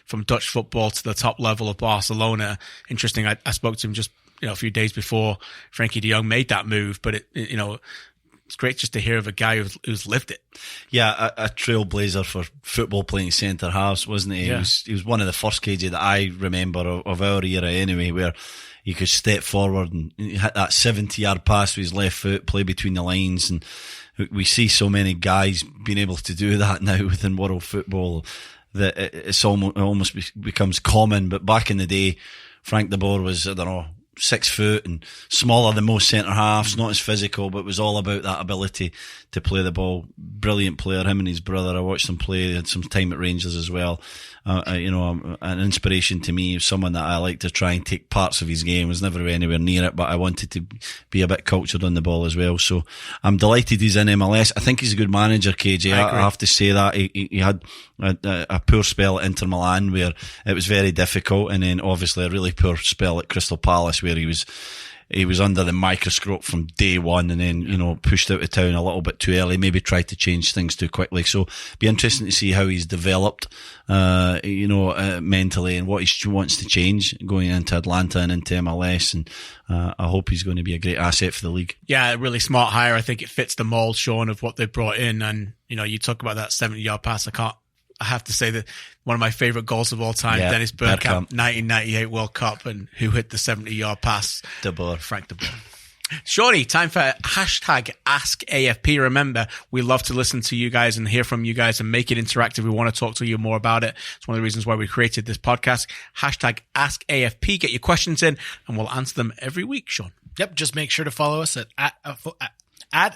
from Dutch football to the top level of Barcelona. Interesting. I spoke to him just, a few days before Frankie de Jong made that move, but it's great just to hear of a guy who's lived it. Yeah, a trailblazer for football playing centre halves, wasn't he? Yeah. He was one of the first KJ that I remember of our era anyway, where he could step forward and hit that 70-yard pass with his left foot, play between the lines, and we see so many guys being able to do that now within world football that it almost becomes common. But back in the day, Frank De Boer was, 6 foot and smaller than most centre halves, not as physical, but was all about that ability to play the ball. Brilliant player, him and his brother. I watched them play. They had some time at Rangers as well. An inspiration to me, someone that I like to try and take parts of his game. I was never anywhere near it, but I wanted to be a bit cultured on the ball as well. So I'm delighted he's in MLS. I think he's a good manager, KJ. I have to say that. He had a poor spell at Inter Milan where it was very difficult, and then obviously a really poor spell at Crystal Palace where he was under the microscope from day one, and then, pushed out of town a little bit too early, maybe tried to change things too quickly. So be interesting to see how he's developed, mentally, and what he wants to change going into Atlanta and into MLS. And I hope he's going to be a great asset for the league. Yeah, really smart hire. I think it fits the mold, Sean, of what they've brought in. And, you talk about that 70-yard pass. I have to say that one of my favourite goals of all time, Dennis Bergkamp, 1998 World Cup, and who hit the 70-yard pass? De Boer. Frank De Boer. Shorty, time for hashtag Ask AFP. Remember, we love to listen to you guys and hear from you guys and make it interactive. We want to talk to you more about it. It's one of the reasons why we created this podcast. Hashtag Ask AFP. Get your questions in and we'll answer them every week, Sean. Yep, just make sure to follow us at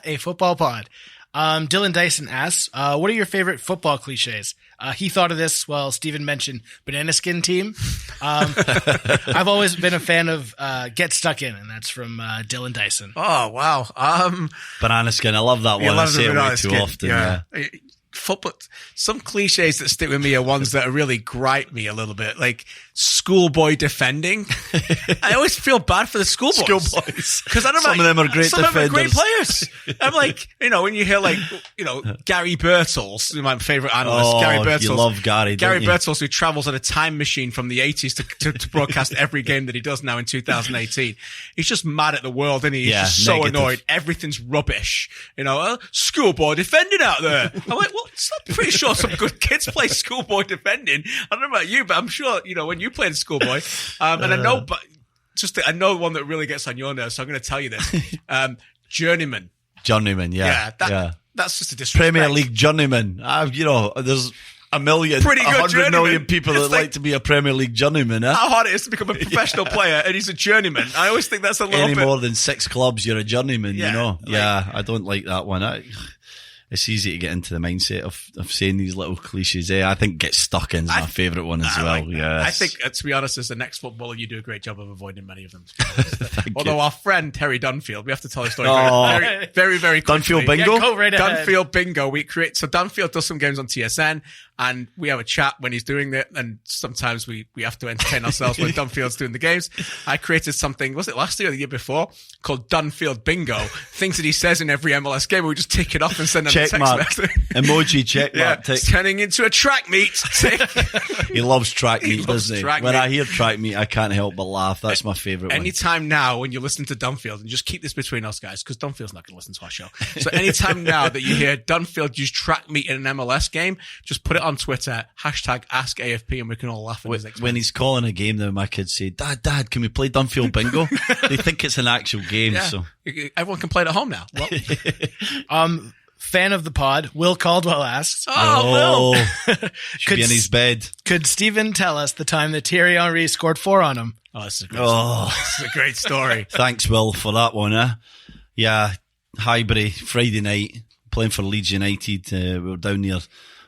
a football pod. Dylan Dyson asks, what are your favorite football cliches? He thought of this while Steven mentioned banana skin team. I've always been a fan of get stuck in, and that's from Dylan Dyson. Oh, wow. Banana skin, I love that one. I say it way too often. Yeah. Football, some cliches that stick with me are ones that really gripe me a little bit, like schoolboy defending. I always feel bad for the schoolboys. Because I don't know. Some of them are great defenders. Some of them are great players. I'm like, when you hear Gary Birtles, my favourite analyst, Gary Birtles. You love Gary, Gary Birtles, who travels on a time machine from the 80s to broadcast every game that he does now in 2018. He's just mad at the world, and he's just so annoyed. Everything's rubbish. Schoolboy defending out there. I'm like, well, I'm pretty sure some good kids play schoolboy defending. I don't know about you, but I'm sure, when you played schoolboy. And I know, but I know one that really gets on your nerves, so I'm going to tell you this. Journeyman. Journeyman, yeah. That's just a disrespect. Premier League journeyman. There's a million, pretty good 100 million people that like to be a Premier League journeyman. How hard it is to become a professional player, and he's a journeyman. I always think that's a little bit. Any more than 6 clubs, you're a journeyman, I don't like that one. It's easy to get into the mindset of saying these little cliches. I think get stuck in is my favourite one as well. I think, to be honest, as the next footballer, you do a great job of avoiding many of them. Although our friend Terry Dunfield, we have to tell a story very, very, very quickly. Dunfield Bingo? Go right ahead. Dunfield Bingo. So Dunfield does some games on TSN, and we have a chat when he's doing it, and sometimes we have to entertain ourselves when Dunfield's doing the games. I created something, was it last year or the year before, called Dunfield Bingo. Things that he says in every MLS game, we just tick it off and send them a text message. Emoji check mark. It's turning into a track meet. He loves track meet, doesn't he? When I hear track meet, I can't help but laugh. That's my favourite one. Anytime now when you listen to Dunfield, and just keep this between us guys, because Dunfield's not going to listen to our show. So anytime now that you hear Dunfield use track meet in an MLS game, just put it on Twitter, hashtag Ask AFP, and we can all laugh at his expense. When he's calling a game now, my kids say, Dad, can we play Dunfield Bingo? They think it's an actual game. So everyone can play it at home now. Well, fan of the pod, Will Caldwell asks, Will. Should be in his bed. Could Steven tell us the time that Thierry Henry scored 4 on him? This is a great story. Thanks, Will, for that one. Yeah, Highbury, Friday night, playing for Leeds United. We were down near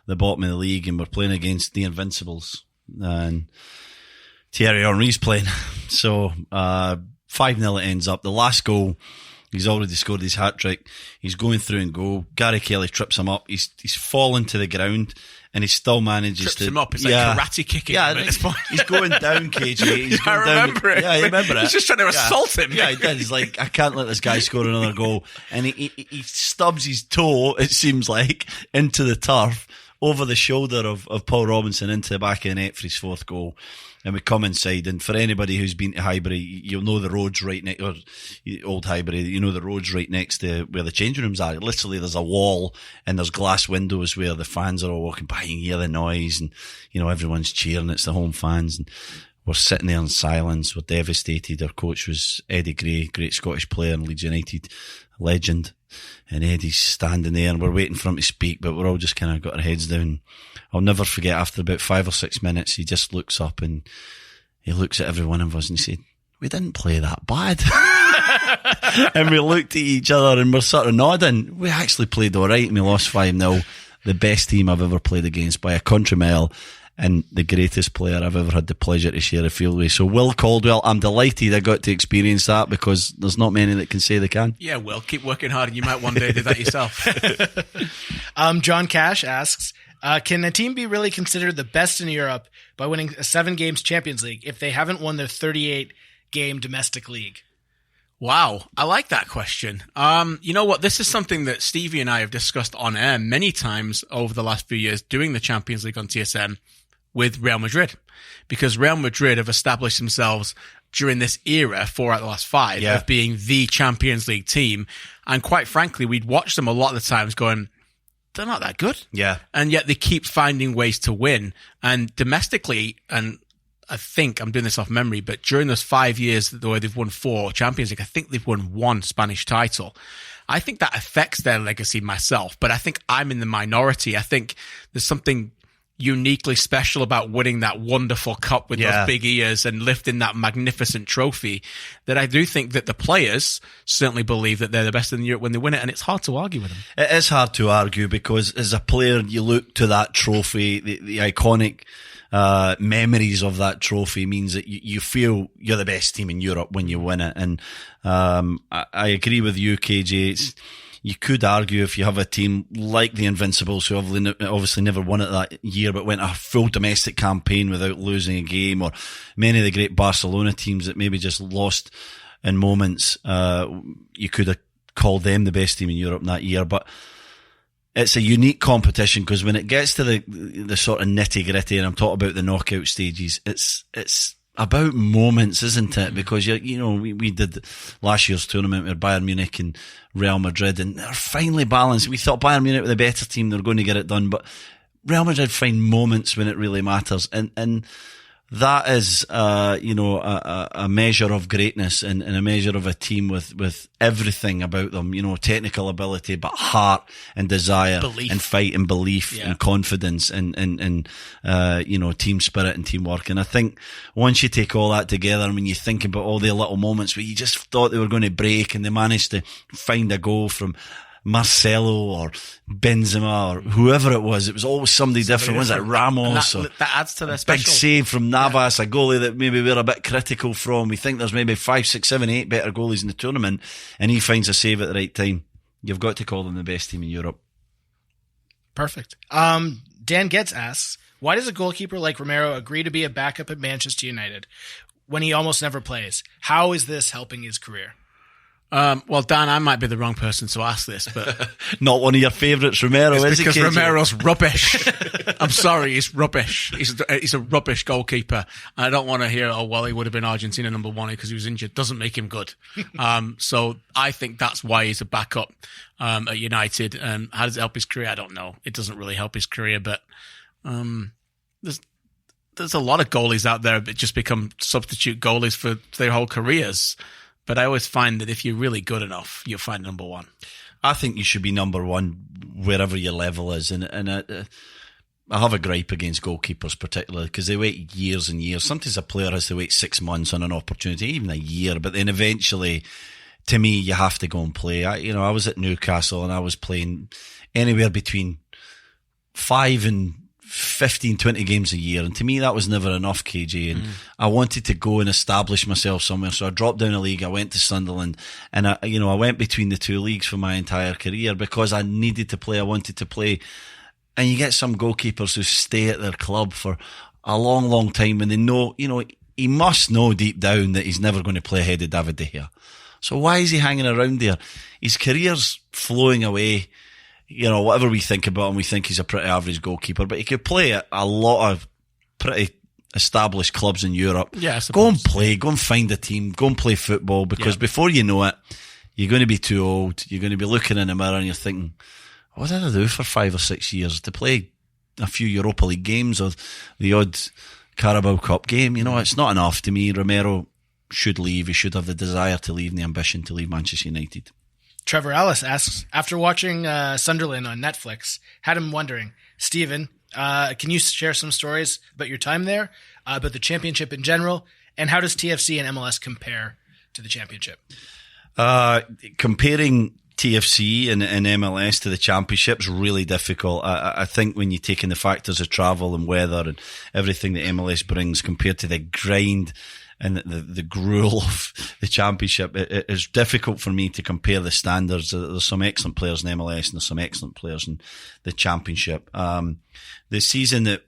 the bottom of the league and we're playing against the Invincibles. And Thierry Henry's playing. So 5-0 it ends up. The last goal, he's already scored his hat-trick. He's going through and goal. Gary Kelly trips him up. He's fallen to the ground and he still manages trips him up. It's like karate kicking him at this point. He's going down, KJ. He's going I remember down. it. Yeah, you remember it. He's just trying to assault him. Yeah, he did. He's like, I can't let this guy score another goal. And he stubs his toe, it seems like, into the turf, over the shoulder of Paul Robinson into the back of the net for his fourth goal. And we come inside, and for anybody who's been to Highbury, you'll know the road's right next, or Old Highbury, you know the road's right next to where the changing rooms are. Literally, there's a wall, and there's glass windows where the fans are all walking by, and you hear the noise, and, you know, everyone's cheering. It's the home fans, and we're sitting there in silence. We're devastated. Our coach was Eddie Gray, great Scottish player in Leeds United, legend. And Eddie's standing there and we're waiting for him to speak, but we're all just kind of got our heads down. I'll never forget, after about 5 or 6 minutes, he just looks up and he looks at every one of us and he said, "We didn't play that bad." And we looked at each other and we're sort of nodding. We actually played all right and we lost 5-0. The best team I've ever played against by a country mile, and the greatest player I've ever had the pleasure to share a field with. So Will Caldwell, I'm delighted I got to experience that, because there's not many that can say they can. Yeah, Will, keep working hard and you might one day do that yourself. John Cash asks, can a team be really considered the best in Europe by winning a 7 games Champions League if they haven't won their 38-game domestic league? Wow, I like that question. You know what? This is something that Stevie and I have discussed on air many times over the last few years doing the Champions League on TSN with Real Madrid, because Real Madrid have established themselves during this era, 4 out of the last 5, of being the Champions League team. And quite frankly, we'd watch them a lot of the times going, they're not that good. Yeah. And yet they keep finding ways to win. And domestically, and I think I'm doing this off memory, but during those 5 years where they've won 4 Champions League, I think they've won 1 Spanish title. I think that affects their legacy myself, but I think I'm in the minority. I think there's something uniquely special about winning that wonderful cup with those big ears and lifting that magnificent trophy, that I do think that the players certainly believe that they're the best in Europe when they win it, and it's hard to argue with them. It is hard to argue, because as a player you look to that trophy, the iconic memories of that trophy means that you feel you're the best team in Europe when you win it. And I agree with you, KJ. You could argue, if you have a team like the Invincibles, who obviously never won it that year, but went a full domestic campaign without losing a game, or many of the great Barcelona teams that maybe just lost in moments, you could have called them the best team in Europe that year. But it's a unique competition, because when it gets to the sort of nitty gritty, and I'm talking about the knockout stages, it's about moments, isn't it? Because we did last year's tournament with Bayern Munich and Real Madrid, and they're finely balanced. We thought Bayern Munich were the better team, they're going to get it done, but Real Madrid find moments when it really matters, and that is, a measure of greatness and a measure of a team with everything about them, technical ability, but heart and desire, belief, and fight and belief, and confidence and team spirit and teamwork. And I think once you take all that together, and when you think about all the little moments where you just thought they were going to break and they managed to find a goal from Marcelo or Benzema or whoever it was always somebody different. Was it Ramos? That adds to their big special. Save from Navas, a goalie that maybe we're a bit critical from. We think there's maybe 5, 6, 7, 8 better goalies in the tournament, and he finds a save at the right time. You've got to call them the best team in Europe. Perfect. Dan Getz asks, why does a goalkeeper like Romero agree to be a backup at Manchester United when he almost never plays? How is this helping his career? Well, Dan, I might be the wrong person to ask this, but not one of your favourites, Romero, is because it? Because Romero's rubbish. I'm sorry, he's rubbish. He's a rubbish goalkeeper. I don't want to hear, he would have been Argentina number 1 because he was injured. Doesn't make him good. So I think that's why he's a backup at United. And how does it help his career? I don't know. It doesn't really help his career, but there's a lot of goalies out there that just become substitute goalies for their whole careers. But I always find that if you're really good enough, you'll find number 1. I think you should be number 1 wherever your level is. And I have a gripe against goalkeepers particularly, because they wait years and years. Sometimes a player has to wait 6 months on an opportunity, even a year, but then eventually to me, you have to go and play. I was at Newcastle and I was playing anywhere between 5 and 15, 20 games a year. And to me, that was never enough, KJ. And I wanted to go and establish myself somewhere. So I dropped down a league. I went to Sunderland, and I went between the two leagues for my entire career because I needed to play. I wanted to play. And you get some goalkeepers who stay at their club for a long, long time, and they know, he must know deep down that he's never going to play ahead of David De Gea. So why is he hanging around there? His career's flowing away. Whatever we think about him, we think he's a pretty average goalkeeper, but he could play at a lot of pretty established clubs in Europe. Yeah, go and play, go and find a team, go and play football, because before you know it, you're going to be too old. You're going to be looking in the mirror and you're thinking, what did I do for 5 or 6 years to play a few Europa League games or the odd Carabao Cup game? It's not enough to me. Romero should leave. He should have the desire to leave and the ambition to leave Manchester United. Trevor Ellis asks, after watching Sunderland on Netflix, had him wondering, Stephen, can you share some stories about your time there, about the championship in general, and how does TFC and MLS compare to the championship? Comparing TFC and MLS to the championship is really difficult. I think when you take in the factors of travel and weather and everything that MLS brings compared to the grind and the gruel of the championship, it is difficult for me to compare the standards. There's some excellent players in MLS and there's some excellent players in the championship. The season that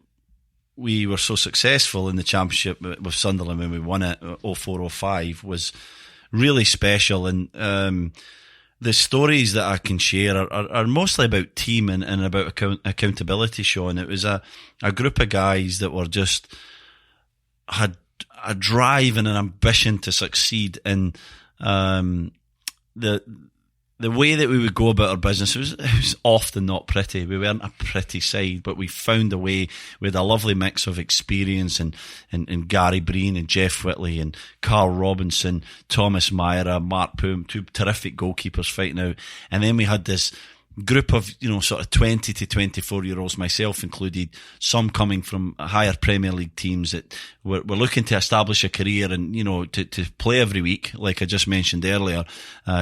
we were so successful in the championship with Sunderland when we won it, 04-05, was really special. And the stories that I can share are mostly about team and about accountability, Sean. It was a group of guys that were just had a drive and an ambition to succeed, and the way that we would go about our business it was often not pretty. We weren't a pretty side, but we found a way. We had a lovely mix of experience and Gary Breen and Jeff Whitley and Carl Robinson, Thomas Myra, Mark Poom, 2 terrific goalkeepers fighting out, and then we had this group of sort of 20 to 24 year olds, myself included, some coming from higher Premier League teams that were looking to establish a career and to play every week, like I just mentioned earlier.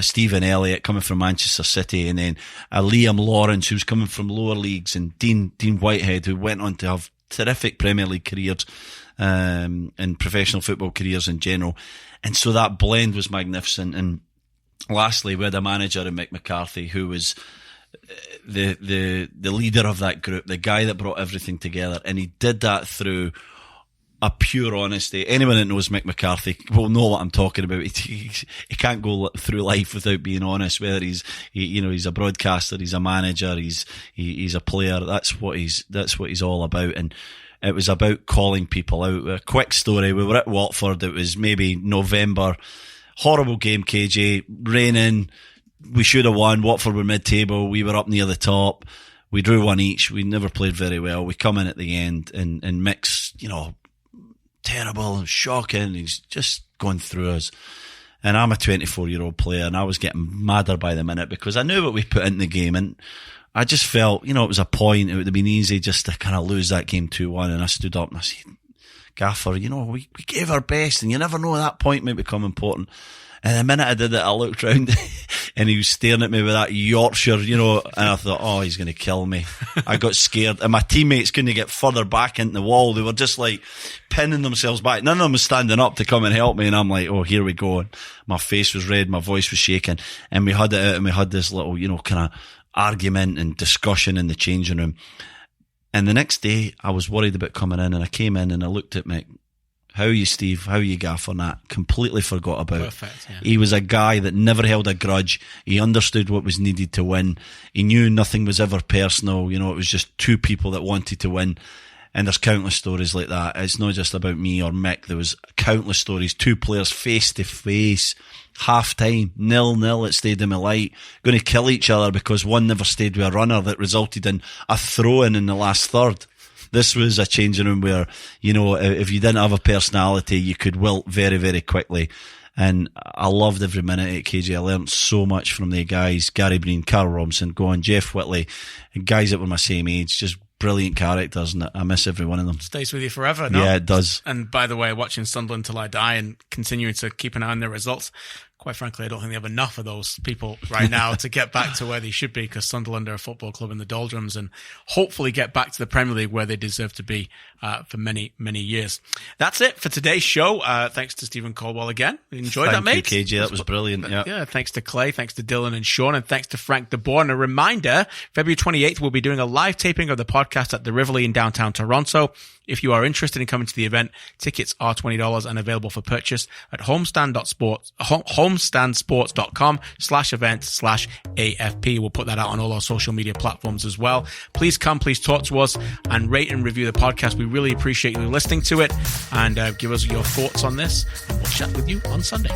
Stephen Elliott coming from Manchester City, and then Liam Lawrence, who's coming from lower leagues, and Dean Whitehead, who went on to have terrific Premier League careers and professional football careers in general. And so that blend was magnificent. And lastly, we had a manager in Mick McCarthy who was the leader of that group, the guy that brought everything together, and he did that through a pure honesty. Anyone that knows Mick McCarthy will know what I'm talking about. He can't go through life without being honest. Whether he's a broadcaster, he's a manager, he's a player. That's what he's all about. And it was about calling people out. A quick story: we were at Watford. It was maybe November. Horrible game, KJ. Raining. We should have won. Watford were mid-table. We were up near the top. We drew 1 each. We never played very well. We come in at the end, and Mick's, terrible and shocking. He's just going through us. And I'm a 24-year-old player, and I was getting madder by the minute because I knew what we put in the game, and I just felt, it was a point. It would have been easy just to kind of lose that game 2-1. And I stood up and I said, Gaffer, we gave our best, and you never know, that point might become important. And the minute I did it, I looked round and he was staring at me with that Yorkshire, and I thought, oh, he's going to kill me. I got scared, and my teammates couldn't get further back into the wall. They were just like pinning themselves back. None of them was standing up to come and help me, and I'm like, oh, here we go. And my face was red, my voice was shaking, and we had it out, and we had this little, kind of argument and discussion in the changing room. And the next day, I was worried about coming in, and I came in and I looked at Mick. How are you, Steve? How are you, Gaff, on that? Completely forgot about. Perfect, yeah. He was a guy that never held a grudge. He understood what was needed to win. He knew nothing was ever personal. It was just 2 people that wanted to win. And there's countless stories like that. It's not just about me or Mick. There was countless stories. 2 players face to face, half time, 0-0 at Stadium of Light, going to kill each other because one never stayed with a runner that resulted in a throw-in in the last third. This was a changing room where, if you didn't have a personality, you could wilt very, very quickly. And I loved every minute at KJ. I learned so much from the guys, Gary Breen, Carl Robinson, Jeff Whitley, and guys that were my same age, just brilliant characters, and I miss every one of them. Stays with you forever, no? Yeah, it does. And by the way, watching Sunderland till I die and continuing to keep an eye on their results, quite frankly, I don't think they have enough of those people right now to get back to where they should be, because Sunderland are a football club in the doldrums, and hopefully get back to the Premier League where they deserve to be for many, many years. That's it for today's show. Thanks to Stephen Caldwell again. Enjoyed that, mate. Thank you, KJ. That was brilliant. Yeah, thanks to Clay, thanks to Dylan and Sean, and thanks to Frank De Boer. And a reminder, February 28th, we'll be doing a live taping of the podcast at the Rivoli in downtown Toronto. If you are interested in coming to the event, tickets are $20 and available for purchase at homestandsports.com/event/AFP. We'll put that out on all our social media platforms as well. Please come, please talk to us, and rate and review the podcast. We really appreciate you listening to it, and give us your thoughts on this, and we'll chat with you on Sunday.